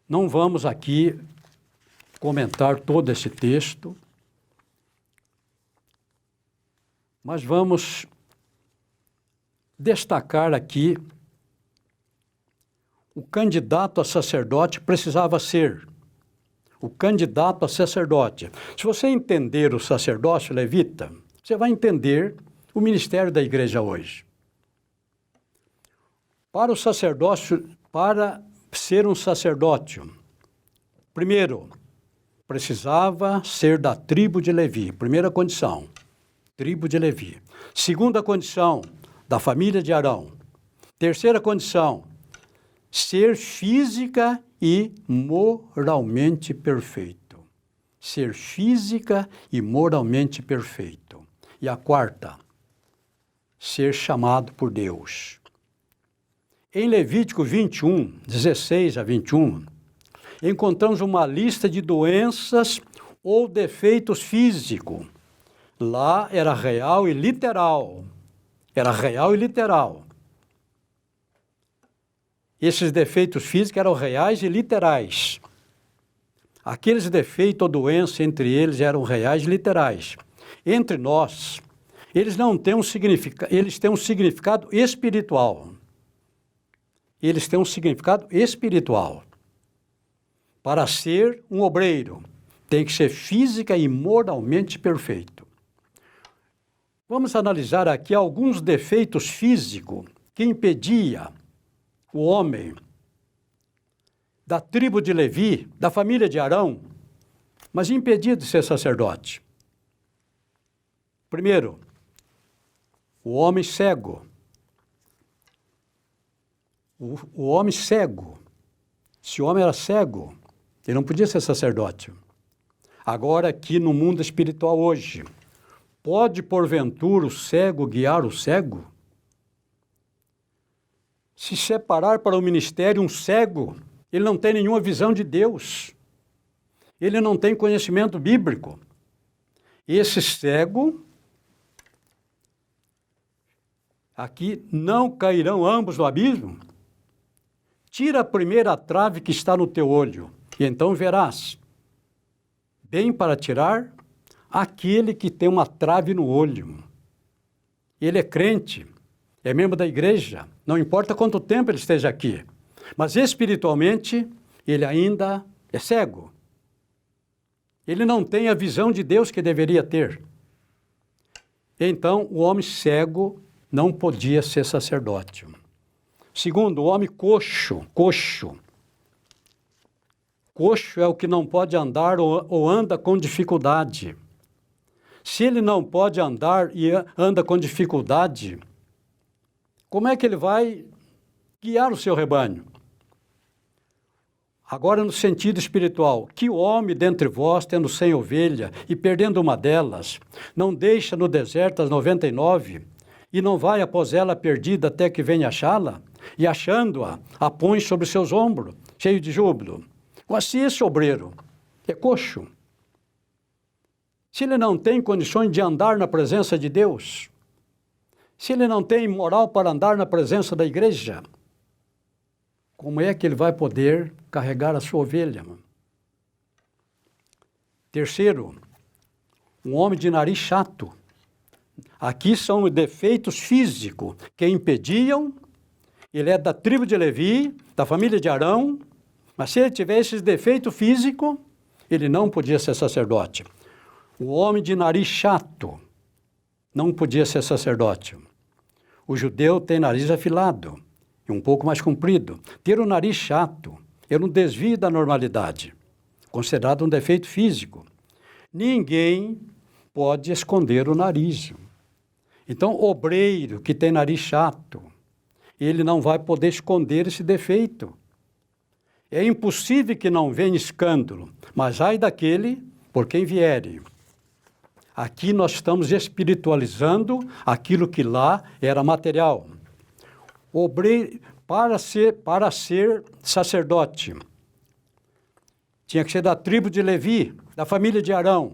Não vamos aqui comentar todo esse texto, mas vamos destacar aqui o candidato a sacerdote precisava ser. O candidato a sacerdote. Se você entender o sacerdócio levita, você vai entender o ministério da igreja hoje. Para o sacerdócio, para ser um sacerdote, primeiro, precisava ser da tribo de Levi. Primeira condição, tribo de Levi. Segunda condição, da família de Arão. Terceira condição, ser física e moralmente perfeito. Ser física e moralmente perfeito. E a quarta, ser chamado por Deus. Em Levítico 21, 16 a 21, encontramos uma lista de doenças ou defeitos físicos. Lá era real e literal. Era real e literal. Esses defeitos físicos eram reais e literais. Aqueles defeitos ou doenças entre eles eram reais e literais. Entre nós, eles não têm eles têm um significado espiritual. Eles têm um significado espiritual. Para ser um obreiro, tem que ser física e moralmente perfeito. Vamos analisar aqui alguns defeitos físicos que impedia o homem da tribo de Levi, da família de Arão, mas impedia de ser sacerdote. Primeiro, o homem cego. O homem cego. Se o homem era cego, ele não podia ser sacerdote. Agora, aqui no mundo espiritual hoje, pode, porventura, o cego guiar o cego? Se separar para o ministério um cego, ele não tem nenhuma visão de Deus. Ele não tem conhecimento bíblico. Esse cego, aqui, não cairão ambos no abismo? Tira a primeira trave que está no teu olho, e então verás. Bem para tirar aquele que tem uma trave no olho. Ele é crente, é membro da igreja, não importa quanto tempo ele esteja aqui, mas espiritualmente ele ainda é cego. Ele não tem a visão de Deus que deveria ter. Então, o homem cego não podia ser sacerdote. Segundo, o homem coxo. Coxo é o que não pode andar ou anda com dificuldade. Se ele não pode andar e anda com dificuldade, como é que ele vai guiar o seu rebanho? Agora, no sentido espiritual, que homem dentre vós, tendo 100 ovelhas e perdendo uma delas, não deixa no deserto as 99 e não vai após ela perdida até que venha achá-la? E achando-a, a põe sobre seus ombros, cheio de júbilo. Assim esse obreiro é coxo. Se ele não tem condições de andar na presença de Deus, se ele não tem moral para andar na presença da igreja, como é que ele vai poder carregar a sua ovelha? Terceiro, um homem de nariz chato. Aqui são os defeitos físicos que impediam. Ele é da tribo de Levi, da família de Arão, mas se ele tivesse esse defeito físico, ele não podia ser sacerdote. O homem de nariz chato não podia ser sacerdote. O judeu tem nariz afilado e um pouco mais comprido. Ter o nariz chato era um desvio da normalidade, considerado um defeito físico. Ninguém pode esconder o nariz. Então, obreiro que tem nariz chato, ele não vai poder esconder esse defeito. É impossível que não venha escândalo, mas ai daquele por quem viere. Aqui nós estamos espiritualizando aquilo que lá era material. Obreiro, para ser sacerdote, tinha que ser da tribo de Levi, da família de Arão,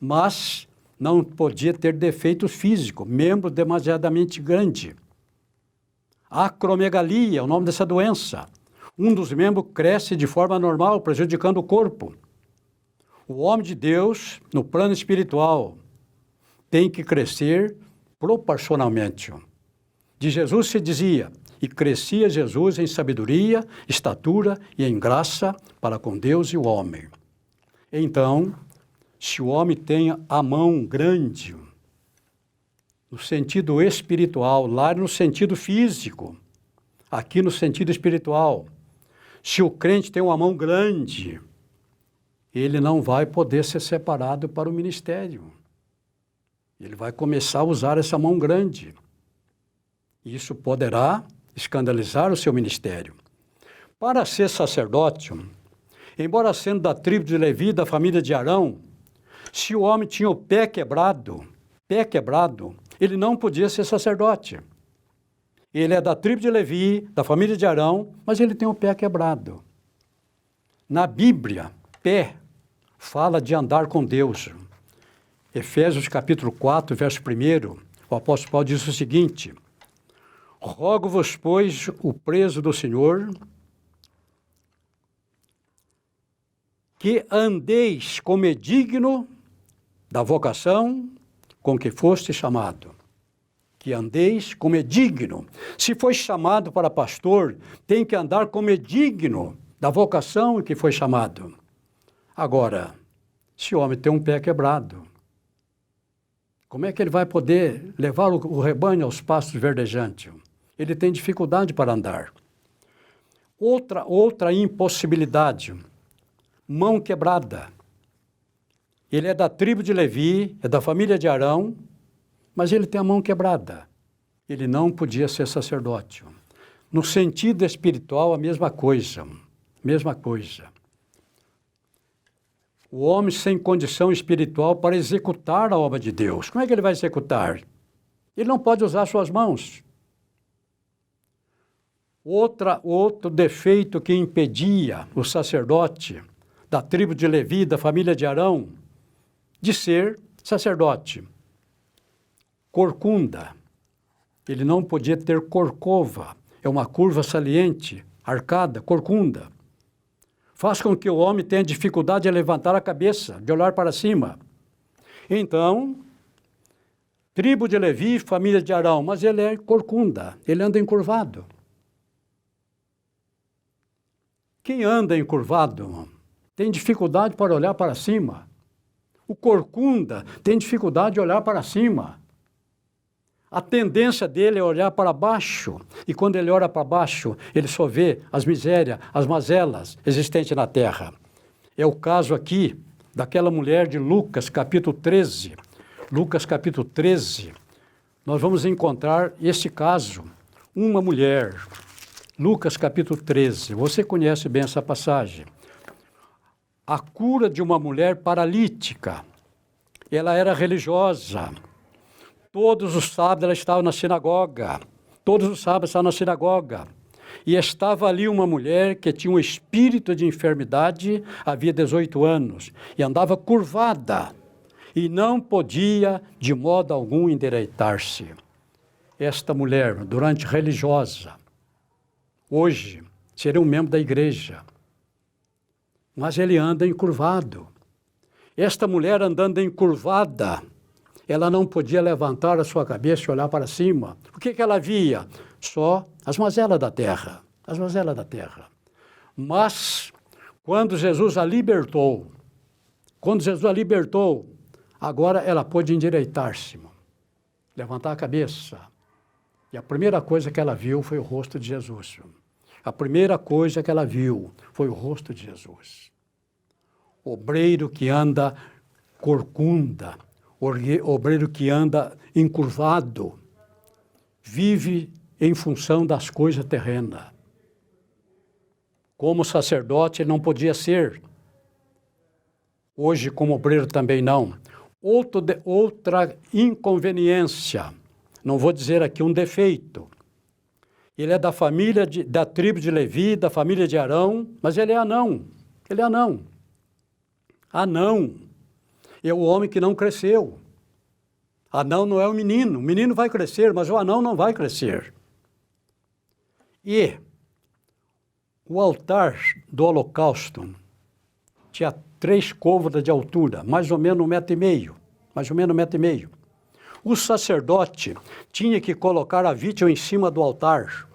mas não podia ter defeito físico, membro demasiadamente grande. Acromegalia é o nome dessa doença. Um dos membros cresce de forma normal, prejudicando o corpo. O homem de Deus, no plano espiritual, tem que crescer proporcionalmente. De Jesus se dizia, e crescia Jesus em sabedoria, estatura e em graça para com Deus e o homem. Então, se o homem tem a mão grande, no sentido espiritual, lá no sentido físico, aqui no sentido espiritual, se o crente tem uma mão grande, ele não vai poder ser separado para o ministério. Ele vai começar a usar essa mão grande. Isso poderá escandalizar o seu ministério. Para ser sacerdote, embora sendo da tribo de Levi, da família de Arão, se o homem tinha o pé quebrado, ele não podia ser sacerdote. Ele é da tribo de Levi, da família de Arão, mas ele tem o pé quebrado. Na Bíblia, pé fala de andar com Deus. Efésios capítulo 4, verso 1, o apóstolo Paulo diz o seguinte: rogo-vos, pois, o preso do Senhor, que andeis como é digno da vocação com que foste chamado. Que andeis como é digno. Se foi chamado para pastor, tem que andar como é digno da vocação em que foi chamado. Agora, se o homem tem um pé quebrado, como é que ele vai poder levar o rebanho aos pastos verdejantes? Ele tem dificuldade para andar. Outra impossibilidade, mão quebrada. Ele é da tribo de Levi, é da família de Arão, mas ele tem a mão quebrada. Ele não podia ser sacerdote. No sentido espiritual, a mesma coisa. O homem sem condição espiritual para executar a obra de Deus. Como é que ele vai executar? Ele não pode usar suas mãos. Outro defeito que impedia o sacerdote da tribo de Levi, da família de Arão, de ser sacerdote. Corcunda. Ele não podia ter corcova. É uma curva saliente, arcada, corcunda. Faz com que o homem tenha dificuldade de levantar a cabeça, de olhar para cima. Então, tribo de Levi, família de Arão, mas ele é corcunda, ele anda encurvado. Quem anda encurvado tem dificuldade para olhar para cima. O corcunda tem dificuldade de olhar para cima. A tendência dele é olhar para baixo, e quando ele olha para baixo, ele só vê as misérias, as mazelas existentes na terra. É o caso aqui daquela mulher de Lucas, capítulo 13. Lucas, capítulo 13, nós vamos encontrar esse caso. uma mulher, Lucas capítulo 13, você conhece bem essa passagem. A cura de uma mulher paralítica. Ela era religiosa. Todos os sábados ela estava na sinagoga. Todos os sábados estava na sinagoga. E estava ali uma mulher que tinha um espírito de enfermidade, havia 18 anos, e andava curvada, e não podia de modo algum endireitar-se. Esta mulher, durante religiosa, hoje seria um membro da igreja, mas ele anda encurvado. Esta mulher andando encurvada, ela não podia levantar a sua cabeça e olhar para cima. O que ela via? Só as mazelas da terra, as mazelas da terra. Mas, quando Jesus a libertou, agora ela pôde endireitar-se, levantar a cabeça. E a primeira coisa que ela viu foi o rosto de Jesus. A primeira coisa que ela viu foi o rosto de Jesus. Obreiro que anda corcunda, obreiro que anda encurvado, vive em função das coisas terrenas. Como sacerdote ele não podia ser. Hoje, como obreiro, também não. Outra inconveniência, não vou dizer aqui um defeito. Ele é da família, da tribo de Levi, da família de Arão, mas ele é anão. Ele é anão. Anão é o homem que não cresceu. Anão não é o menino vai crescer, mas o anão não vai crescer. E o altar do holocausto tinha 3 côvados de altura, mais ou menos 1,5 metro. O sacerdote tinha que colocar a vítima em cima do altar.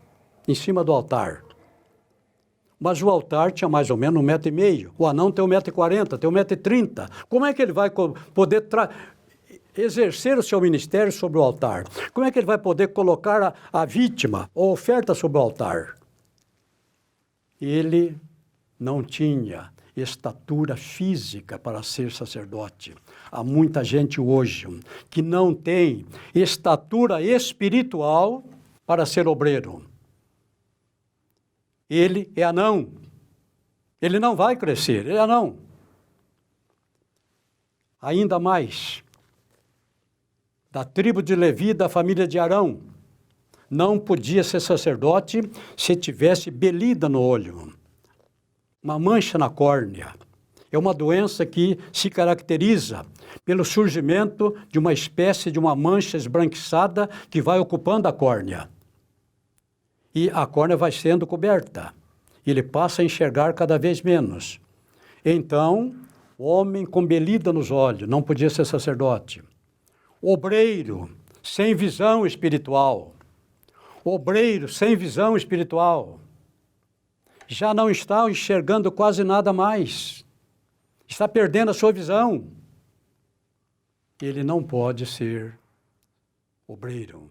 Mas o altar tinha mais ou menos 1,5 metro. O anão tem 1,40 metro, tem 1,30 metro. Como é que ele vai poder exercer o seu ministério sobre o altar? Como é que ele vai poder colocar a vítima ou oferta sobre o altar? Ele não tinha estatura física para ser sacerdote. Há muita gente hoje que não tem estatura espiritual para ser obreiro. Ele é anão. Ele não vai crescer, ele é anão. Ainda mais, da tribo de Levi, da família de Arão, não podia ser sacerdote se tivesse belida no olho. Uma mancha na córnea. É uma doença que se caracteriza pelo surgimento de uma espécie de uma mancha esbranquiçada que vai ocupando a córnea. E a córnea vai sendo coberta. Ele passa a enxergar cada vez menos. Então, o homem com belida nos olhos não podia ser sacerdote. Obreiro sem visão espiritual. Já não está enxergando quase nada mais. Está perdendo a sua visão. Ele não pode ser obreiro.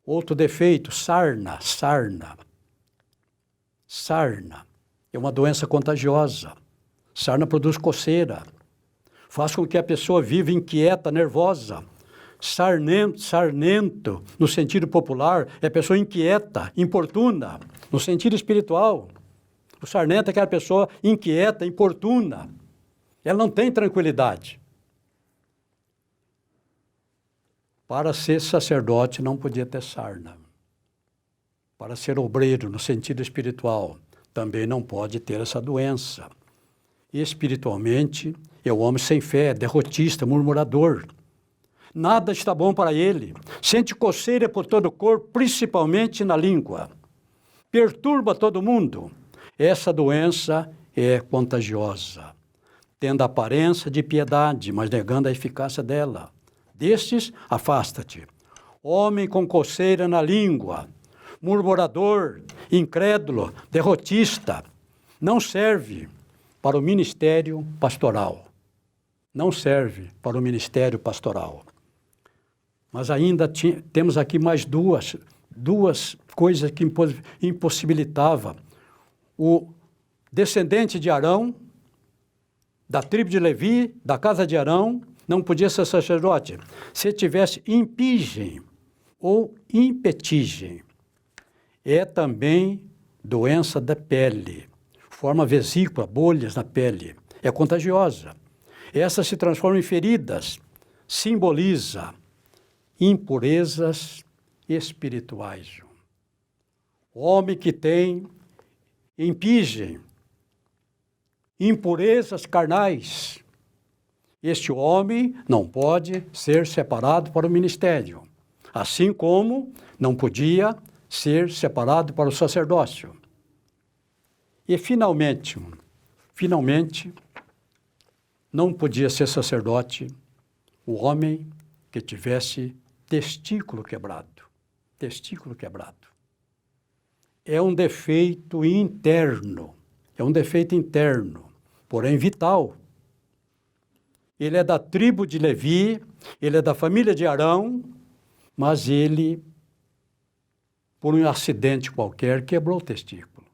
Outro defeito, sarna. Sarna é uma doença contagiosa. Sarna produz coceira. Faz com que a pessoa viva inquieta, nervosa. Sarnento, no sentido popular, é pessoa inquieta, importuna. No sentido espiritual, o sarnento é aquela pessoa inquieta, importuna. Ela não tem tranquilidade. Para ser sacerdote não podia ter sarna. Para ser obreiro, no sentido espiritual, também não pode ter essa doença. Espiritualmente, é o homem sem fé, derrotista, murmurador. Nada está bom para ele. Sente coceira por todo o corpo, principalmente na língua. Perturba todo mundo. Essa doença é contagiosa, tendo a aparência de piedade, mas negando a eficácia dela. Destes, afasta-te. Homem com coceira na língua, murmurador, incrédulo, derrotista, não serve para o ministério pastoral. Mas ainda temos aqui mais duas coisas que impossibilitavam. O descendente de Arão, da tribo de Levi, da casa de Arão, não podia ser sacerdote. Se tivesse impigem, ou impetigem. É também doença da pele. Forma vesícula, bolhas na pele. É contagiosa. Essa se transforma em feridas. Simboliza impurezas espirituais. O homem que tem impingem, impurezas carnais. Este homem não pode ser separado para o ministério, assim como não podia ser separado para o sacerdócio. E finalmente, não podia ser sacerdote o homem que tivesse testículo quebrado. Testículo quebrado. É um defeito interno, porém vital. Ele é da tribo de Levi, ele é da família de Arão, mas ele, por um acidente qualquer, quebrou o testículo.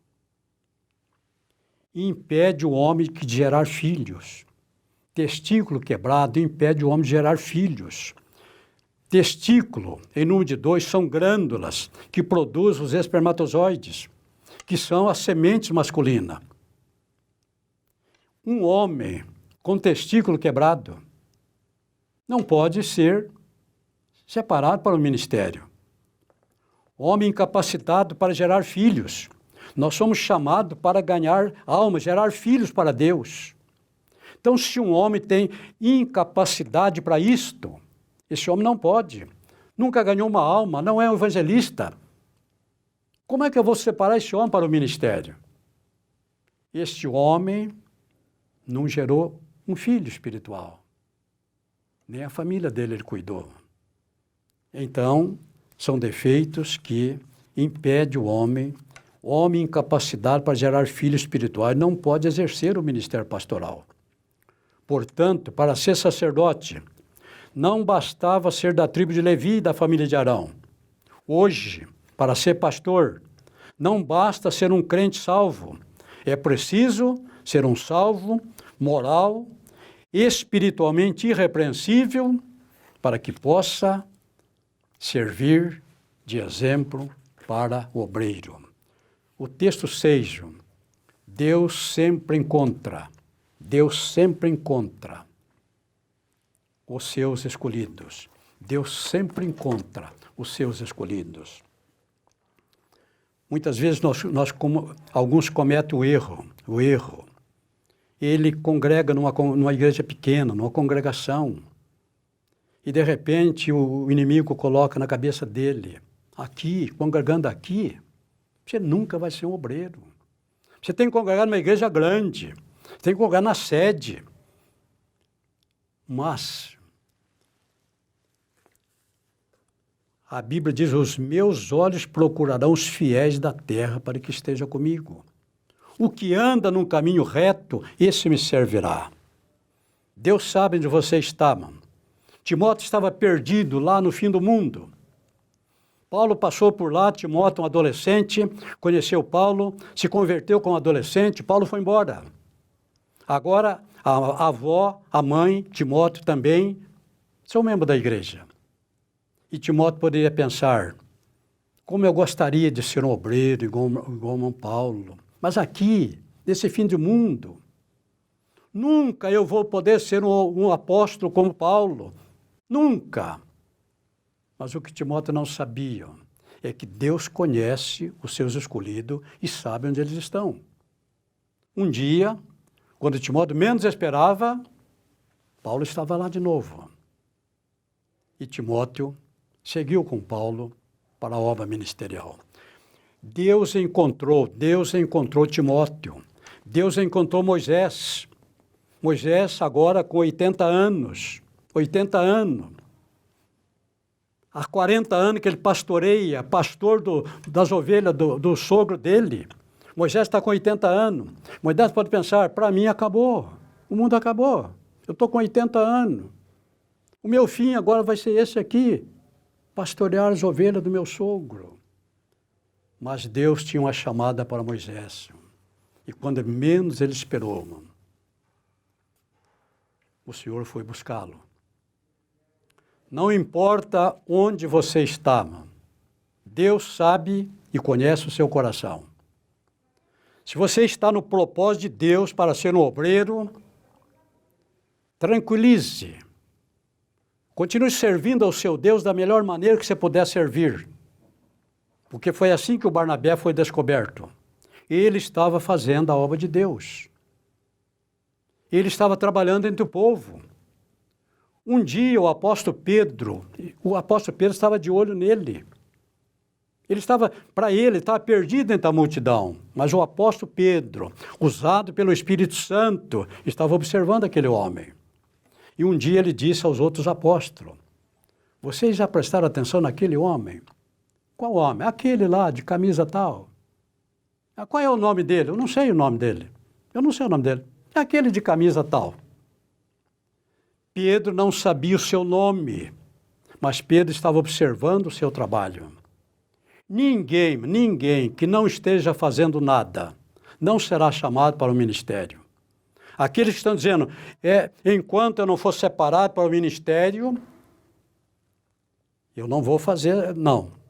E impede o homem de gerar filhos. Testículo quebrado impede o homem de gerar filhos. Testículo, em número de 2, são glândulas que produzem os espermatozoides, que são a semente masculina. Um homem com testículo quebrado não pode ser separado para o ministério. Homem incapacitado para gerar filhos. Nós somos chamados para ganhar almas, gerar filhos para Deus. Então, se um homem tem incapacidade para isto, esse homem não pode. Nunca ganhou uma alma, não é um evangelista. Como é que eu vou separar esse homem para o ministério? Este homem não gerou um filho espiritual. Nem a família dele ele cuidou. Então, são defeitos que impedem o homem incapacitado para gerar filhos espirituais, não pode exercer o ministério pastoral. Portanto, para ser sacerdote, não bastava ser da tribo de Levi e da família de Arão. Hoje, para ser pastor, não basta ser um crente salvo. É preciso ser um salvo moral, espiritualmente irrepreensível, para que possa servir de exemplo para o obreiro. O texto 6, Deus sempre encontra os seus escolhidos. Deus sempre encontra os seus escolhidos. Muitas vezes alguns cometem o erro. Ele congrega numa igreja pequena, numa congregação, e de repente o inimigo coloca na cabeça dele, aqui, congregando aqui, você nunca vai ser um obreiro. Você tem que congregar numa igreja grande, tem que congregar na sede. Mas a Bíblia diz, os meus olhos procurarão os fiéis da terra para que esteja comigo. O que anda num caminho reto, esse me servirá. Deus sabe onde você está, mano. Timóteo estava perdido lá no fim do mundo. Paulo passou por lá, Timóteo, um adolescente, conheceu Paulo, se converteu como adolescente, Paulo foi embora. Agora, a avó, a mãe, Timóteo também, são membros da igreja. E Timóteo poderia pensar, como eu gostaria de ser um obreiro igual Paulo. Mas aqui, nesse fim do mundo, nunca eu vou poder ser um apóstolo como Paulo. Nunca. Mas o que Timóteo não sabia é que Deus conhece os seus escolhidos e sabe onde eles estão. Um dia, quando Timóteo menos esperava, Paulo estava lá de novo. E Timóteo seguiu com Paulo para a obra ministerial. Deus encontrou Timóteo. Deus encontrou Moisés. Moisés agora com 80 anos. 80 anos. Há 40 anos que ele pastoreia, pastor das ovelhas do sogro dele. Moisés está com 80 anos. Moisés pode pensar, para mim acabou. O mundo acabou. Eu estou com 80 anos. O meu fim agora vai ser esse aqui. Pastorear as ovelhas do meu sogro. Mas Deus tinha uma chamada para Moisés. E quando menos ele esperou, o Senhor foi buscá-lo. Não importa onde você está, Deus sabe e conhece o seu coração. Se você está no propósito de Deus para ser um obreiro, tranquilize. Continue servindo ao seu Deus da melhor maneira que você puder servir. Porque foi assim que o Barnabé foi descoberto. Ele estava fazendo a obra de Deus. Ele estava trabalhando entre o povo. Um dia o apóstolo Pedro estava de olho nele. Ele estava perdido entre a multidão. Mas o apóstolo Pedro, usado pelo Espírito Santo, estava observando aquele homem. E um dia ele disse aos outros apóstolos: vocês já prestaram atenção naquele homem? Qual homem? Aquele lá, de camisa tal. Qual é o nome dele? Eu não sei o nome dele. É aquele de camisa tal. Pedro não sabia o seu nome, mas Pedro estava observando o seu trabalho. Ninguém que não esteja fazendo nada não será chamado para o ministério. Aqueles que estão dizendo, enquanto eu não for separado para o ministério, eu não vou fazer, não.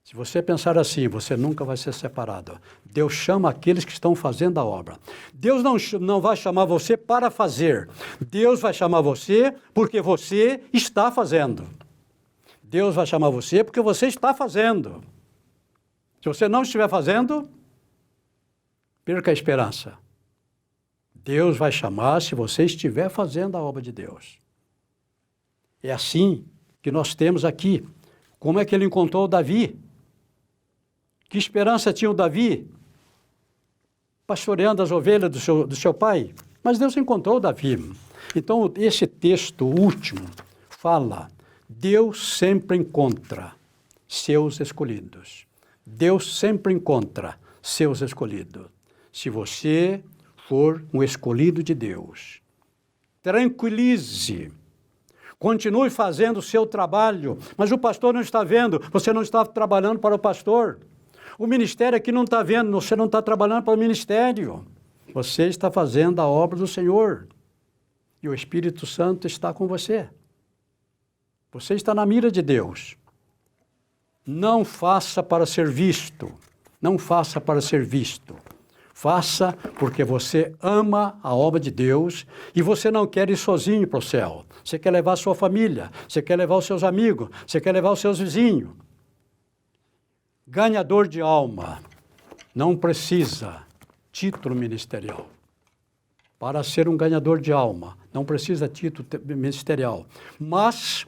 Se você pensar assim, você nunca vai ser separado. Deus chama aqueles que estão fazendo a obra. Deus não vai chamar você para fazer. Deus vai chamar você porque você está fazendo. Deus vai chamar você porque você está fazendo. Se você não estiver fazendo, perca a esperança. Deus vai chamar se você estiver fazendo a obra de Deus. É assim que nós temos aqui. Como é que ele encontrou o Davi? Que esperança tinha o Davi? Pastoreando as ovelhas do seu pai? Mas Deus encontrou o Davi. Então, esse texto último fala, Deus sempre encontra seus escolhidos. Deus sempre encontra seus escolhidos. Se você for um escolhido de Deus, tranquilize. Continue fazendo o seu trabalho. Mas o pastor não está vendo. Você não está trabalhando para o pastor. O ministério aqui não está vendo, você não está trabalhando para o ministério. Você está fazendo a obra do Senhor. E o Espírito Santo está com você. Você está na mira de Deus. Não faça para ser visto. Não faça para ser visto. Faça porque você ama a obra de Deus e você não quer ir sozinho para o céu. Você quer levar a sua família, você quer levar os seus amigos, você quer levar os seus vizinhos. Ganhador de alma não precisa título ministerial. Para ser um ganhador de alma, não precisa título ministerial. Mas,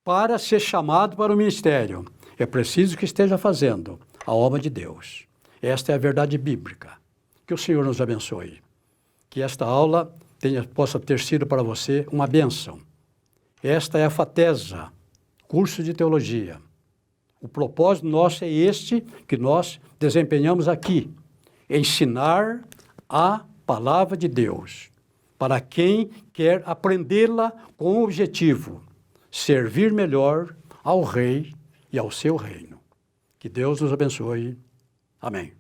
para ser chamado para o ministério, é preciso que esteja fazendo a obra de Deus. Esta é a verdade bíblica. Que o Senhor nos abençoe. Que esta aula possa ter sido para você uma bênção. Esta é a FATESA, curso de teologia. O propósito nosso é este que nós desempenhamos aqui, ensinar a palavra de Deus para quem quer aprendê-la com o objetivo, servir melhor ao Rei e ao seu reino. Que Deus nos abençoe. Amém.